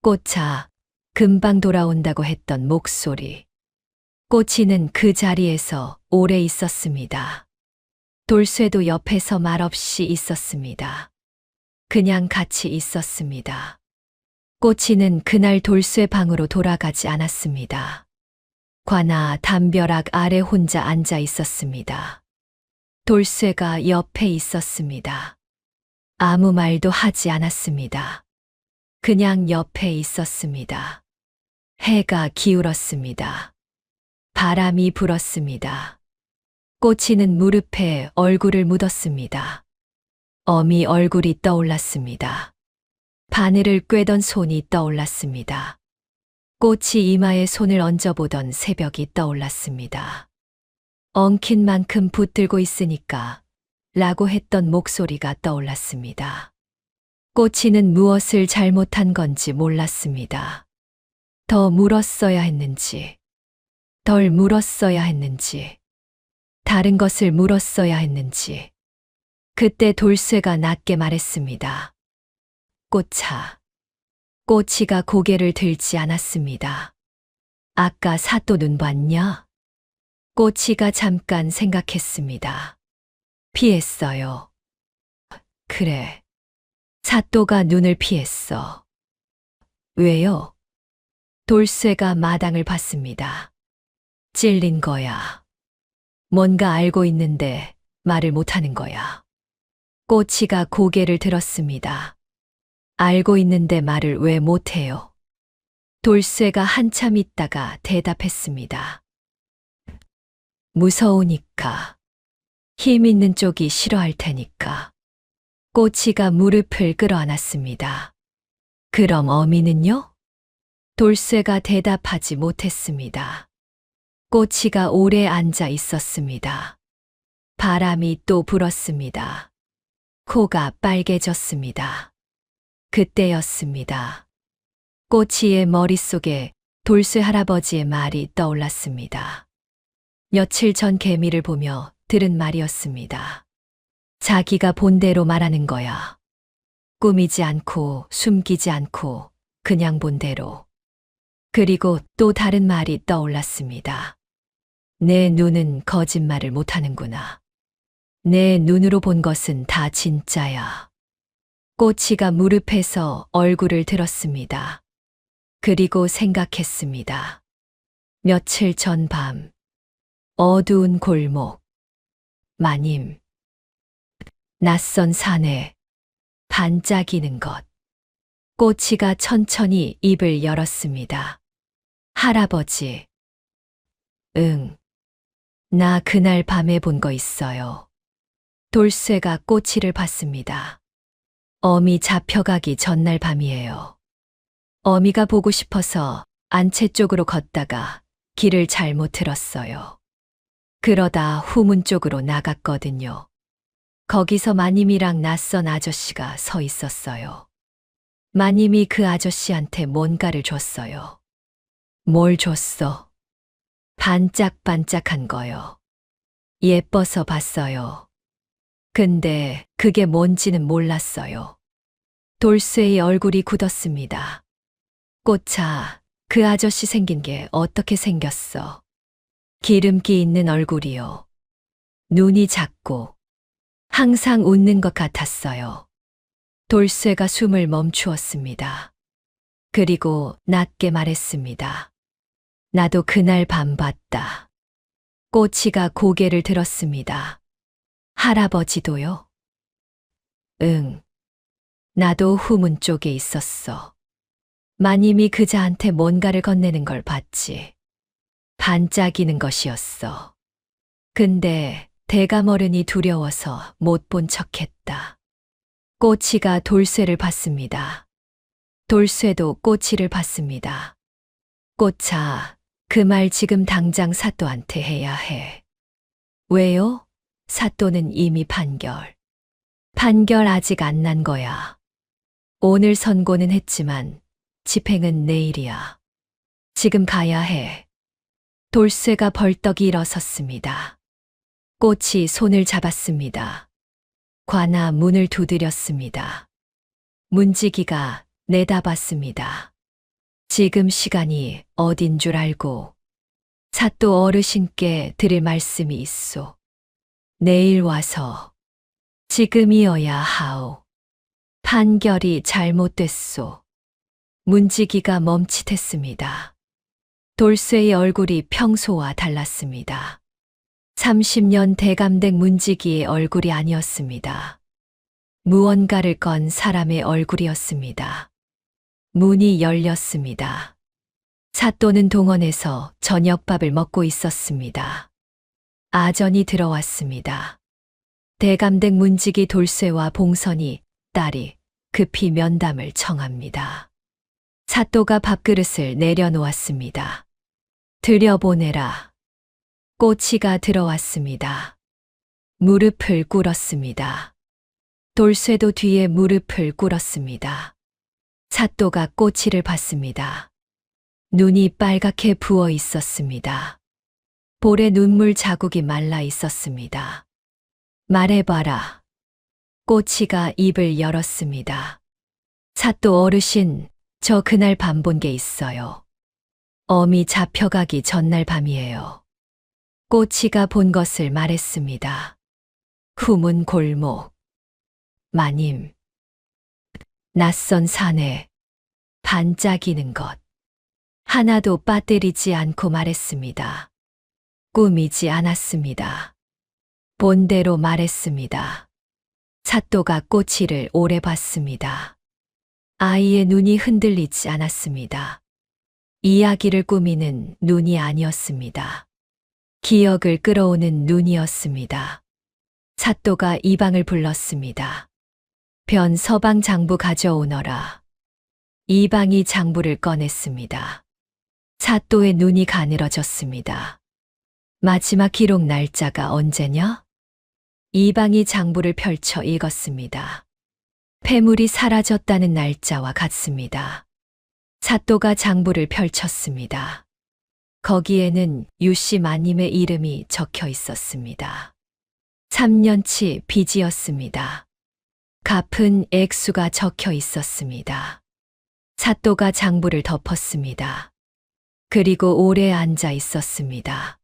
꼬차, 금방 돌아온다고 했던 목소리. 꼬치는 그 자리에서 오래 있었습니다. 돌쇠도 옆에서 말없이 있었습니다. 그냥 같이 있었습니다. 꼬치는 그날 돌쇠 방으로 돌아가지 않았습니다. 관아 담벼락 아래 혼자 앉아 있었습니다. 돌쇠가 옆에 있었습니다. 아무 말도 하지 않았습니다. 그냥 옆에 있었습니다. 해가 기울었습니다. 바람이 불었습니다. 꼬치는 무릎에 얼굴을 묻었습니다. 어미 얼굴이 떠올랐습니다. 바늘을 꿰던 손이 떠올랐습니다. 꼬치 이마에 손을 얹어보던 새벽이 떠올랐습니다. 엉킨 만큼 붙들고 있으니까 라고 했던 목소리가 떠올랐습니다. 꼬치는 무엇을 잘못한 건지 몰랐습니다. 더 물었어야 했는지, 덜 물었어야 했는지, 다른 것을 물었어야 했는지. 그때 돌쇠가 낮게 말했습니다. 꼬차. 꼬치가 고개를 들지 않았습니다. 아까 사또 눈 봤냐? 꼬치가 잠깐 생각했습니다. 피했어요. 그래. 사또가 눈을 피했어. 왜요? 돌쇠가 마당을 봤습니다. 찔린 거야. 뭔가 알고 있는데 말을 못하는 거야. 꼬치가 고개를 들었습니다. 알고 있는데 말을 왜 못해요? 돌쇠가 한참 있다가 대답했습니다. 무서우니까. 힘 있는 쪽이 싫어할 테니까. 꼬치가 무릎을 끌어안았습니다. 그럼 어미는요? 돌쇠가 대답하지 못했습니다. 꼬치가 오래 앉아 있었습니다. 바람이 또 불었습니다. 코가 빨개졌습니다. 그때였습니다. 꼬치의 머릿속에 돌쇠 할아버지의 말이 떠올랐습니다. 며칠 전 개미를 보며 들은 말이었습니다. 자기가 본대로 말하는 거야. 꾸미지 않고 숨기지 않고 그냥 본대로. 그리고 또 다른 말이 떠올랐습니다. 내 눈은 거짓말을 못하는구나. 내 눈으로 본 것은 다 진짜야. 꼬치가 무릎에서 얼굴을 들었습니다. 그리고 생각했습니다. 며칠 전 밤, 어두운 골목, 마님, 낯선 산에 반짝이는 것. 꼬치가 천천히 입을 열었습니다. 할아버지. 응. 나 그날 밤에 본 거 있어요. 돌쇠가 꼬치를 봤습니다. 어미 잡혀가기 전날 밤이에요. 어미가 보고 싶어서 안채 쪽으로 걷다가 길을 잘못 들었어요. 그러다 후문 쪽으로 나갔거든요. 거기서 마님이랑 낯선 아저씨가 서 있었어요. 마님이 그 아저씨한테 뭔가를 줬어요. 뭘 줬어? 반짝반짝한 거요. 예뻐서 봤어요. 근데 그게 뭔지는 몰랐어요. 돌쇠의 얼굴이 굳었습니다. 꼬차, 그 아저씨 생긴 게 어떻게 생겼어? 기름기 있는 얼굴이요. 눈이 작고 항상 웃는 것 같았어요. 돌쇠가 숨을 멈추었습니다. 그리고 낮게 말했습니다. 나도 그날 밤 봤다. 꼬치가 고개를 들었습니다. 할아버지도요? 응. 나도 후문 쪽에 있었어. 마님이 그자한테 뭔가를 건네는 걸 봤지. 반짝이는 것이었어. 근데 대감어른이 두려워서 못 본 척했다. 꼬치가 돌쇠를 봤습니다. 돌쇠도 꼬치를 받습니다. 꼬차, 그 말 지금 당장 사또한테 해야 해. 왜요? 사또는 이미 판결. 판결 아직 안 난 거야. 오늘 선고는 했지만 집행은 내일이야. 지금 가야 해. 돌쇠가 벌떡 일어섰습니다. 꽃이 손을 잡았습니다. 관아 문을 두드렸습니다. 문지기가 내다봤습니다. 지금 시간이 어딘 줄 알고 사또 어르신께 드릴 말씀이 있소. 내일 와서 지금이어야 하오. 판결이 잘못됐소. 문지기가 멈칫했습니다. 돌쇠의 얼굴이 평소와 달랐습니다. 30년 대감댁 문지기의 얼굴이 아니었습니다. 무언가를 건 사람의 얼굴이었습니다. 문이 열렸습니다. 사또는 동원에서 저녁밥을 먹고 있었습니다. 아전이 들어왔습니다. 대감댁 문지기 돌쇠와 봉선이 딸이 급히 면담을 청합니다. 사또가 밥그릇을 내려놓았습니다. 들여보내라. 꼬치가 들어왔습니다. 무릎을 꿇었습니다. 돌쇠도 뒤에 무릎을 꿇었습니다. 사또가 꼬치를 봤습니다. 눈이 빨갛게 부어 있었습니다. 볼에 눈물 자국이 말라 있었습니다. 말해봐라. 꼬치가 입을 열었습니다. 사또 어르신, 저 그날 밤 본 게 있어요. 어미 잡혀가기 전날 밤이에요. 꼬치가 본 것을 말했습니다. 후문 골목. 마님. 낯선 산에 반짝이는 것. 하나도 빠뜨리지 않고 말했습니다. 꾸미지 않았습니다. 본대로 말했습니다. 사또가 꼬치를 오래 봤습니다. 아이의 눈이 흔들리지 않았습니다. 이야기를 꾸미는 눈이 아니었습니다. 기억을 끌어오는 눈이었습니다. 사또가 이방을 불렀습니다. 변 서방 장부 가져오너라. 이방이 장부를 꺼냈습니다. 사또의 눈이 가늘어졌습니다. 마지막 기록 날짜가 언제냐? 이방이 장부를 펼쳐 읽었습니다. 폐물이 사라졌다는 날짜와 같습니다. 사또가 장부를 펼쳤습니다. 거기에는 유씨 마님의 이름이 적혀 있었습니다. 3년치 빚이었습니다. 갚은 액수가 적혀 있었습니다. 사또가 장부를 덮었습니다. 그리고 오래 앉아 있었습니다.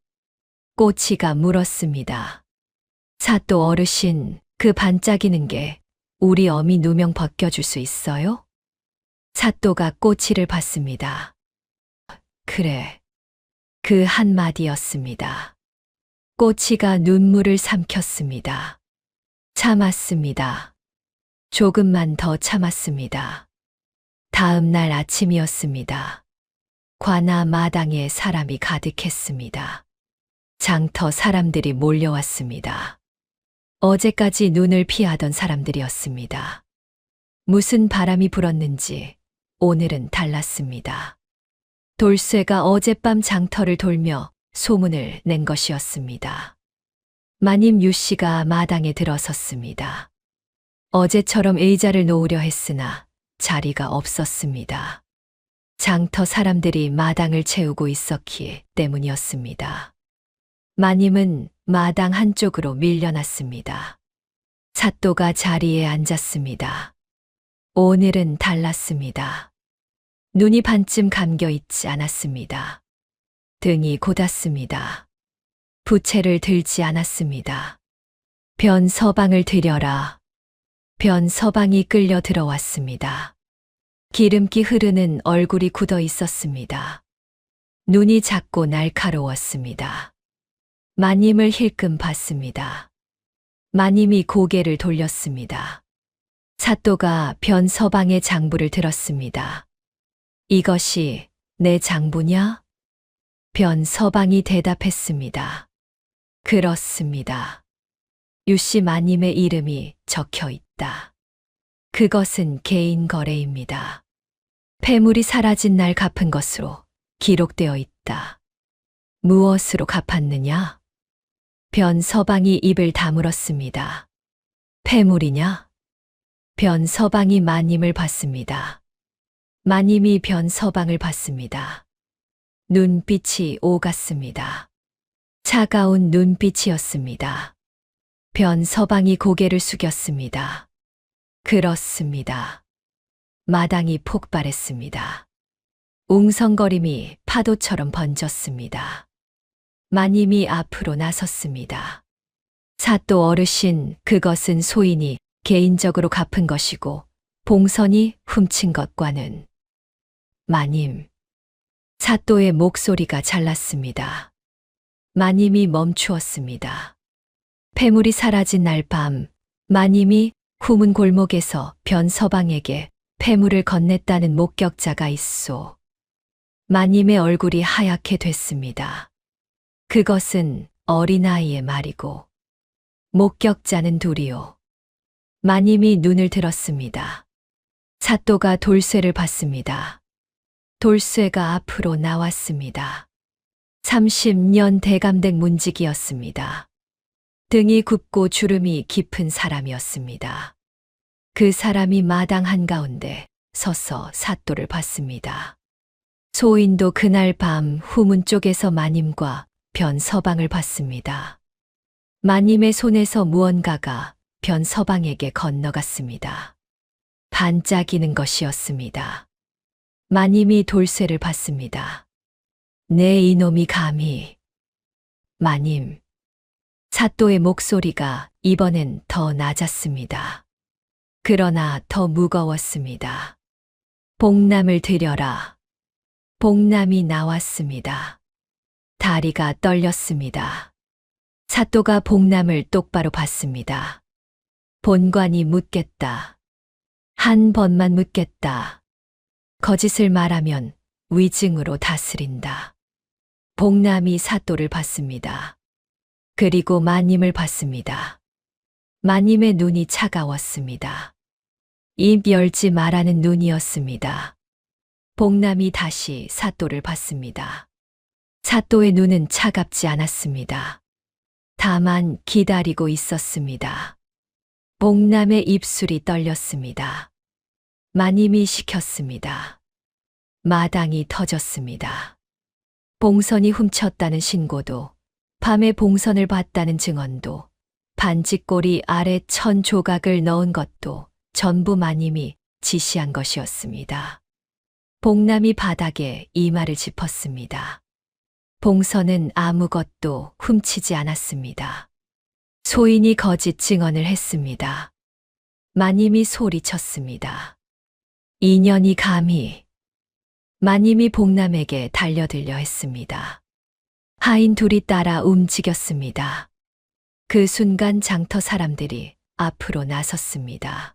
꼬치가 물었습니다. 사또 어르신, 그 반짝이는 게 우리 어미 누명 벗겨줄 수 있어요? 사또가 꼬치를 봤습니다. 그래. 그 한마디였습니다. 꼬치가 눈물을 삼켰습니다. 참았습니다. 조금만 더 참았습니다. 다음 날 아침이었습니다. 관아 마당에 사람이 가득했습니다. 장터 사람들이 몰려왔습니다. 어제까지 눈을 피하던 사람들이었습니다. 무슨 바람이 불었는지 오늘은 달랐습니다. 돌쇠가 어젯밤 장터를 돌며 소문을 낸 것이었습니다. 마님 유씨가 마당에 들어섰습니다. 어제처럼 의자를 놓으려 했으나 자리가 없었습니다. 장터 사람들이 마당을 채우고 있었기 때문이었습니다. 마님은 마당 한쪽으로 밀려났습니다. 사또가 자리에 앉았습니다. 오늘은 달랐습니다. 눈이 반쯤 감겨 있지 않았습니다. 등이 곧았습니다. 부채를 들지 않았습니다. 변 서방을 들여라. 변 서방이 끌려 들어왔습니다. 기름기 흐르는 얼굴이 굳어 있었습니다. 눈이 작고 날카로웠습니다. 마님을 힐끔 봤습니다. 마님이 고개를 돌렸습니다. 사또가 변 서방의 장부를 들었습니다. 이것이 내 장부냐? 변 서방이 대답했습니다. 그렇습니다. 유씨 마님의 이름이 적혀 있다. 그것은 개인 거래입니다. 폐물이 사라진 날 갚은 것으로 기록되어 있다. 무엇으로 갚았느냐? 변서방이 입을 다물었습니다. 폐물이냐? 변서방이 마님을 봤습니다. 마님이 변서방을 봤습니다. 눈빛이 오갔습니다. 차가운 눈빛이었습니다. 변서방이 고개를 숙였습니다. 그렇습니다. 마당이 폭발했습니다. 웅성거림이 파도처럼 번졌습니다. 마님이 앞으로 나섰습니다. 사또 어르신, 그것은 소인이 개인적으로 갚은 것이고 봉선이 훔친 것과는. 마님. 사또의 목소리가 잘났습니다. 마님이 멈추었습니다. 폐물이 사라진 날 밤, 마님이 후문 골목에서 변서방에게 폐물을 건넸다는 목격자가 있소. 마님의 얼굴이 하얗게 됐습니다. 그것은 어린아이의 말이고 목격자는 둘이요. 마님이 눈을 들었습니다. 사또가 돌쇠를 봤습니다. 돌쇠가 앞으로 나왔습니다. 30년 대감댁 문직이었습니다. 등이 굽고 주름이 깊은 사람이었습니다. 그 사람이 마당 한가운데 서서 사또를 봤습니다. 소인도 그날 밤 후문 쪽에서 마님과 변서방을 봤습니다. 마님의 손에서 무언가가 변서방에게 건너갔습니다. 반짝이는 것이었습니다. 마님이 돌쇠를 봤습니다. 내 이놈이 감히. 마님. 사또의 목소리가 이번엔 더 낮았습니다. 그러나 더 무거웠습니다. 복남을 드려라. 복남이 나왔습니다. 다리가 떨렸습니다. 사또가 복남을 똑바로 봤습니다. 본관이 묻겠다. 한 번만 묻겠다. 거짓을 말하면 위증으로 다스린다. 복남이 사또를 봤습니다. 그리고 마님을 봤습니다. 마님의 눈이 차가웠습니다. 입 열지 말라는 눈이었습니다. 복남이 다시 사또를 봤습니다. 사또의 눈은 차갑지 않았습니다. 다만 기다리고 있었습니다. 복남의 입술이 떨렸습니다. 마님이 시켰습니다. 마당이 터졌습니다. 봉선이 훔쳤다는 신고도, 밤에 봉선을 봤다는 증언도, 반지꼬리 아래 1000조각을 넣은 것도 전부 마님이 지시한 것이었습니다. 복남이 바닥에 이마를 짚었습니다. 봉선은 아무것도 훔치지 않았습니다. 소인이 거짓 증언을 했습니다. 마님이 소리쳤습니다. 인연이 감히. 마님이 복남에게 달려들려 했습니다. 하인 둘이 따라 움직였습니다. 그 순간 장터 사람들이 앞으로 나섰습니다.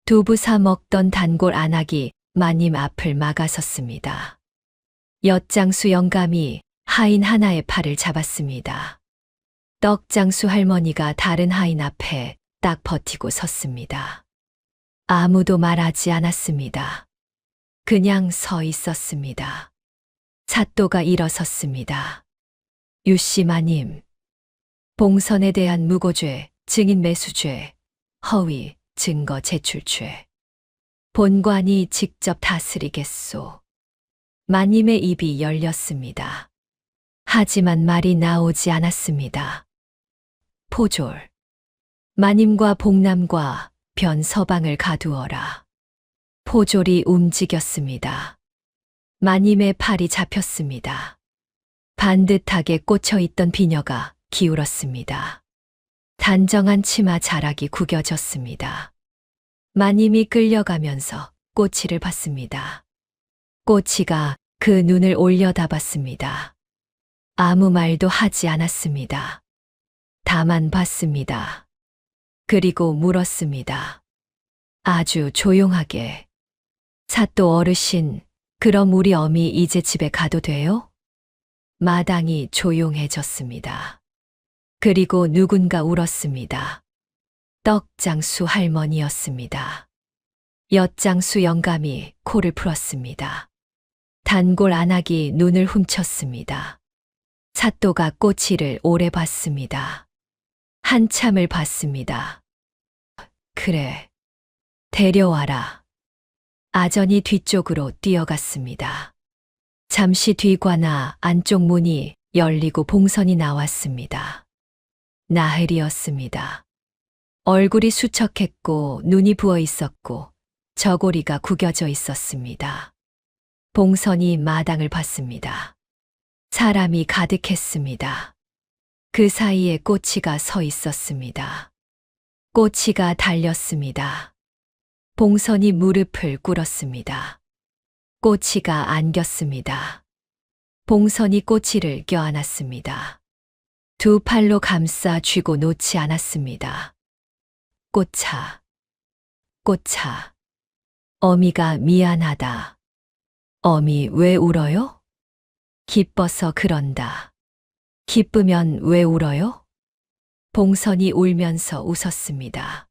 두부 사 먹던 단골 안악이 마님 앞을 막아섰습니다. 엿장수 영감이 하인 하나의 팔을 잡았습니다. 떡장수 할머니가 다른 하인 앞에 딱 버티고 섰습니다. 아무도 말하지 않았습니다. 그냥 서 있었습니다. 사또가 일어섰습니다. 유씨 마님. 봉선에 대한 무고죄, 증인 매수죄, 허위, 증거 제출죄. 본관이 직접 다스리겠소. 마님의 입이 열렸습니다. 하지만 말이 나오지 않았습니다. 포졸. 마님과 복남과 변서방을 가두어라. 포졸이 움직였습니다. 마님의 팔이 잡혔습니다. 반듯하게 꽂혀있던 비녀가 기울었습니다. 단정한 치마 자락이 구겨졌습니다. 마님이 끌려가면서 꼬치를 봤습니다. 꼬치가 그 눈을 올려다봤습니다. 아무 말도 하지 않았습니다. 다만 봤습니다. 그리고 물었습니다. 아주 조용하게. 사또 어르신, 그럼 우리 어미 이제 집에 가도 돼요? 마당이 조용해졌습니다. 그리고 누군가 울었습니다. 떡장수 할머니였습니다. 엿장수 영감이 코를 풀었습니다. 단골 안악이 눈을 훔쳤습니다. 사또가 꼬치를 오래 봤습니다. 한참을 봤습니다. 그래, 데려와라. 아전이 뒤쪽으로 뛰어갔습니다. 잠시 뒤관아 안쪽 문이 열리고 봉선이 나왔습니다. 나흘이었습니다. 얼굴이 수척했고 눈이 부어 있었고 저고리가 구겨져 있었습니다. 봉선이 마당을 봤습니다. 사람이 가득했습니다. 그 사이에 꼬치가 서 있었습니다. 꼬치가 달렸습니다. 봉선이 무릎을 꿇었습니다. 꼬치가 안겼습니다. 봉선이 꼬치를 껴안았습니다. 두 팔로 감싸 쥐고 놓지 않았습니다. 꼬차, 꼬차. 어미가 미안하다. 어미 왜 울어요? 기뻐서 그런다. 기쁘면 왜 울어요? 봉선이 울면서 웃었습니다.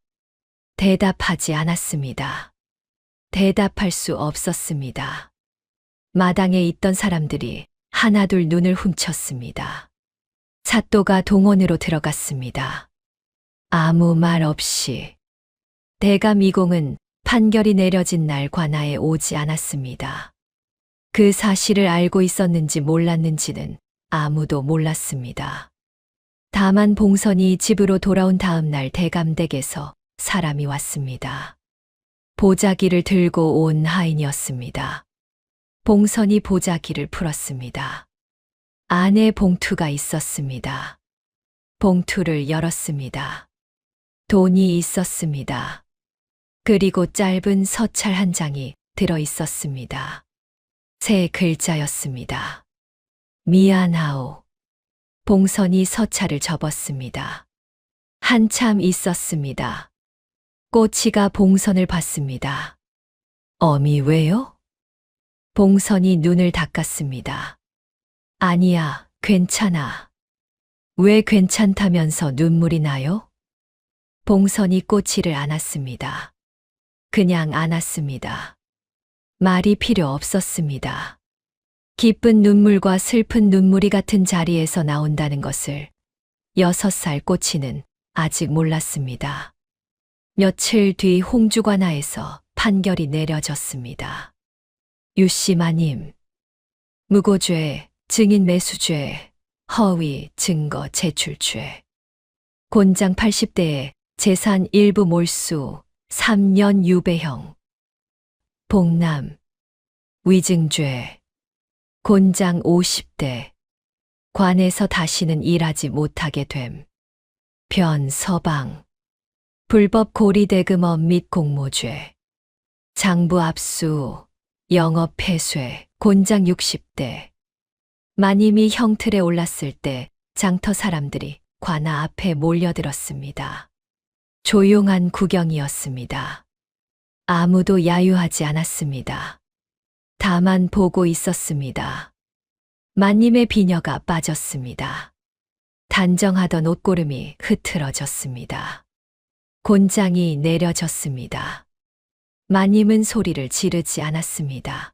대답하지 않았습니다. 대답할 수 없었습니다. 마당에 있던 사람들이 하나둘 눈을 훔쳤습니다. 사또가 동원으로 들어갔습니다. 아무 말 없이. 대감 이공은 판결이 내려진 날 관아에 오지 않았습니다. 그 사실을 알고 있었는지 몰랐는지는 아무도 몰랐습니다. 다만 봉선이 집으로 돌아온 다음 날 대감댁에서 사람이 왔습니다. 보자기를 들고 온 하인이었습니다. 봉선이 보자기를 풀었습니다. 안에 봉투가 있었습니다. 봉투를 열었습니다. 돈이 있었습니다. 그리고 짧은 서찰 한 장이 들어 있었습니다. 세 글자였습니다. 미안하오. 봉선이 서찰을 접었습니다. 한참 있었습니다. 꼬치가 봉선을 봤습니다. 어미 왜요? 봉선이 눈을 닦았습니다. 아니야, 괜찮아. 왜 괜찮다면서 눈물이 나요? 봉선이 꼬치를 안았습니다. 그냥 안았습니다. 말이 필요 없었습니다. 기쁜 눈물과 슬픈 눈물이 같은 자리에서 나온다는 것을 6살 꼬치는 아직 몰랐습니다. 며칠 뒤 홍주관하에서 판결이 내려졌습니다. 유씨 마님, 무고죄, 증인 매수죄, 허위 증거 제출죄, 곤장 80대에 재산 일부 몰수 3년 유배형, 봉남, 위증죄, 곤장 50대, 관에서 다시는 일하지 못하게 됨, 변 서방, 불법 고리대금업 및 공모죄, 장부 압수, 영업 폐쇄, 곤장 60대. 마님이 형틀에 올랐을 때 장터 사람들이 관아 앞에 몰려들었습니다. 조용한 구경이었습니다. 아무도 야유하지 않았습니다. 다만 보고 있었습니다. 마님의 비녀가 빠졌습니다. 단정하던 옷고름이 흐트러졌습니다. 곤장이 내려졌습니다. 마님은 소리를 지르지 않았습니다.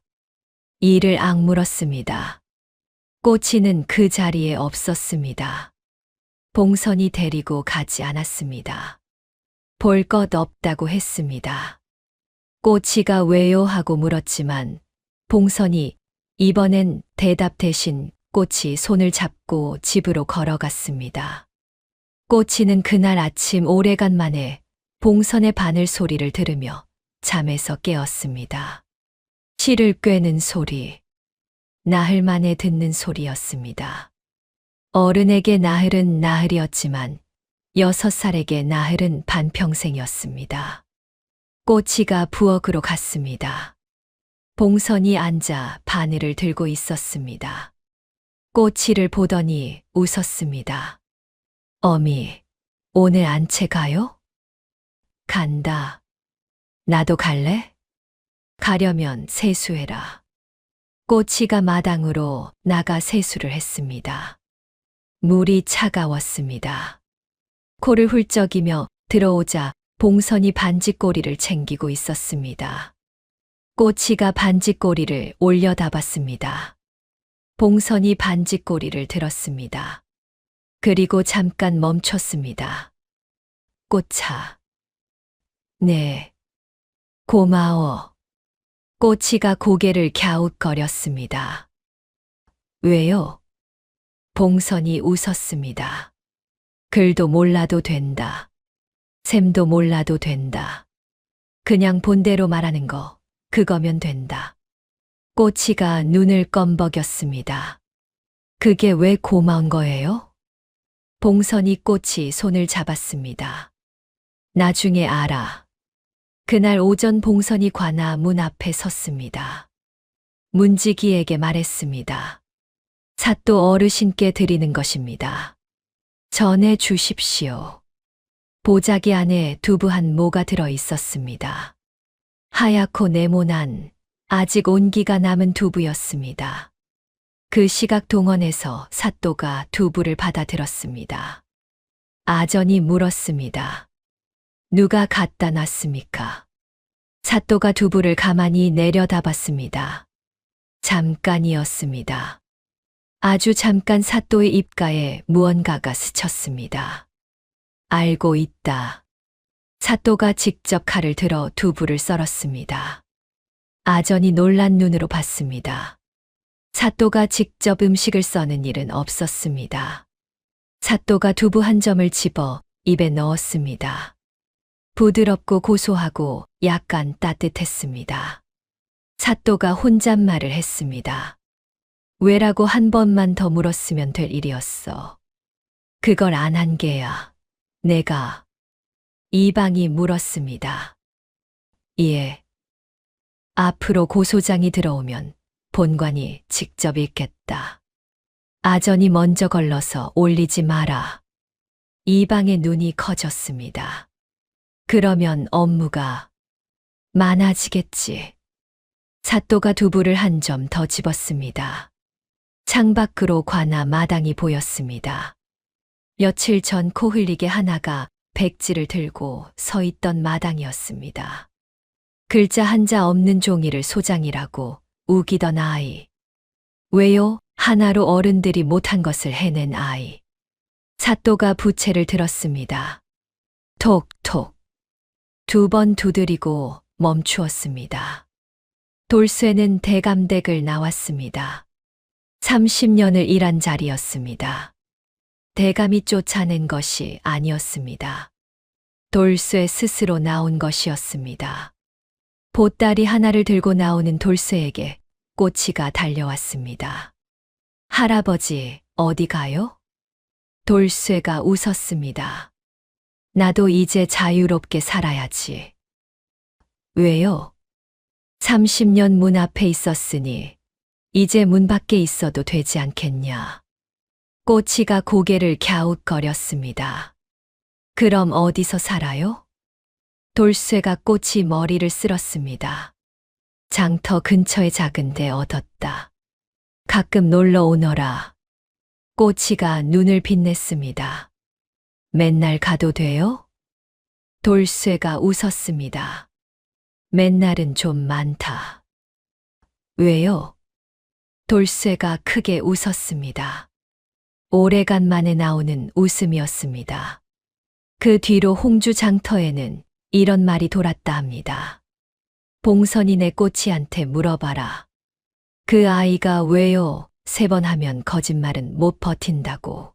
이를 악물었습니다. 꼬치는 그 자리에 없었습니다. 봉선이 데리고 가지 않았습니다. 볼 것 없다고 했습니다. 꼬치가 왜요 하고 물었지만 봉선이 이번엔 대답 대신 꼬치 손을 잡고 집으로 걸어갔습니다. 꼬치는 그날 아침 오래간만에 봉선의 바늘 소리를 들으며 잠에서 깨었습니다. 실을 꿰는 소리, 나흘 만에 듣는 소리였습니다. 어른에게 나흘은 나흘이었지만 6살에게 나흘은 반평생이었습니다. 꼬치가 부엌으로 갔습니다. 봉선이 앉아 바늘을 들고 있었습니다. 꼬치를 보더니 웃었습니다. 어미, 오늘 안채 가요? 간다. 나도 갈래? 가려면 세수해라. 꼬치가 마당으로 나가 세수를 했습니다. 물이 차가웠습니다. 코를 훌쩍이며 들어오자 봉선이 반지꼬리를 챙기고 있었습니다. 꼬치가 반지꼬리를 올려다봤습니다. 봉선이 반지꼬리를 들었습니다. 그리고 잠깐 멈췄습니다. 꼬차. 네. 고마워. 꼬치가 고개를 갸웃거렸습니다. 왜요? 봉선이 웃었습니다. 글도 몰라도 된다. 셈도 몰라도 된다. 그냥 본대로 말하는 거, 그거면 된다. 꼬치가 눈을 껌벅였습니다. 그게 왜 고마운 거예요? 봉선이 꼬치 손을 잡았습니다. 나중에 알아. 그날 오전 봉선이 관아 문 앞에 섰습니다. 문지기에게 말했습니다. 사또 어르신께 드리는 것입니다. 전해 주십시오. 보자기 안에 두부 한 모가 들어 있었습니다. 하얗고 네모난 아직 온기가 남은 두부였습니다. 그 시각 동원에서 사또가 두부를 받아 들었습니다. 아전이 물었습니다. 누가 갖다 놨습니까? 사또가 두부를 가만히 내려다봤습니다. 잠깐이었습니다. 아주 잠깐 사또의 입가에 무언가가 스쳤습니다. 알고 있다. 사또가 직접 칼을 들어 두부를 썰었습니다. 아전이 놀란 눈으로 봤습니다. 사또가 직접 음식을 써는 일은 없었습니다. 사또가 두부 한 점을 집어 입에 넣었습니다. 부드럽고 고소하고 약간 따뜻했습니다. 사또가 혼잣말을 했습니다. 왜라고 한 번만 더 물었으면 될 일이었어. 그걸 안 한 게야. 내가. 이방이 물었습니다. 예. 앞으로 고소장이 들어오면 본관이 직접 읽겠다. 아전이 먼저 걸러서 올리지 마라. 이방의 눈이 커졌습니다. 그러면 업무가 많아지겠지. 사또가 두부를 한 점 더 집었습니다. 창밖으로 관아 마당이 보였습니다. 며칠 전 코 흘리게 하나가 백지를 들고 서 있던 마당이었습니다. 글자 한자 없는 종이를 소장이라고 우기던 아이. 왜요? 하나로 어른들이 못한 것을 해낸 아이. 사또가 부채를 들었습니다. 톡톡. 두 번 두드리고 멈추었습니다. 돌쇠는 대감댁을 나왔습니다. 30년을 일한 자리였습니다. 대감이 쫓아낸 것이 아니었습니다. 돌쇠 스스로 나온 것이었습니다. 보따리 하나를 들고 나오는 돌쇠에게 꼬치가 달려왔습니다. 할아버지, 어디 가요? 돌쇠가 웃었습니다. 나도 이제 자유롭게 살아야지. 왜요? 30년 문 앞에 있었으니 이제 문 밖에 있어도 되지 않겠냐. 꼬치가 고개를 갸웃거렸습니다. 그럼 어디서 살아요? 돌쇠가 꼬치 머리를 쓸었습니다. 장터 근처의 작은 데 얻었다. 가끔 놀러 오너라. 꼬치가 눈을 빛냈습니다. 맨날 가도 돼요? 돌쇠가 웃었습니다. 맨날은 좀 많다. 왜요? 돌쇠가 크게 웃었습니다. 오래간만에 나오는 웃음이었습니다. 그 뒤로 홍주 장터에는 이런 말이 돌았다 합니다. 봉선이 내 꼬치한테 물어봐라. 그 아이가 왜요? 3번 하면 거짓말은 못 버틴다고.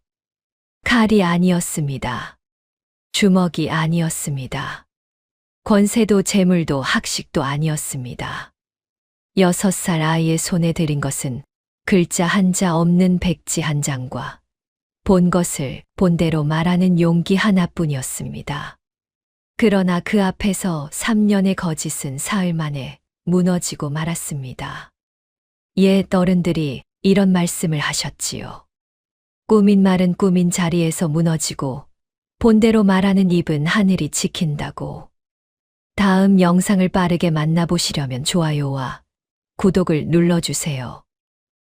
칼이 아니었습니다. 주먹이 아니었습니다. 권세도 재물도 학식도 아니었습니다. 6살 아이의 손에 들인 것은 글자 한자 없는 백지 한 장과 본 것을 본대로 말하는 용기 하나뿐이었습니다. 그러나 그 앞에서 3년의 거짓은 사흘 만에 무너지고 말았습니다. 옛 어른들이 이런 말씀을 하셨지요. 꾸민 말은 꾸민 자리에서 무너지고 본대로 말하는 입은 하늘이 지킨다고. 다음 영상을 빠르게 만나보시려면 좋아요와 구독을 눌러주세요.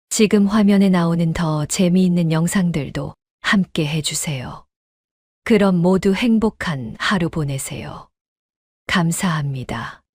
지금 화면에 나오는 더 재미있는 영상들도 함께 해주세요. 그럼 모두 행복한 하루 보내세요. 감사합니다.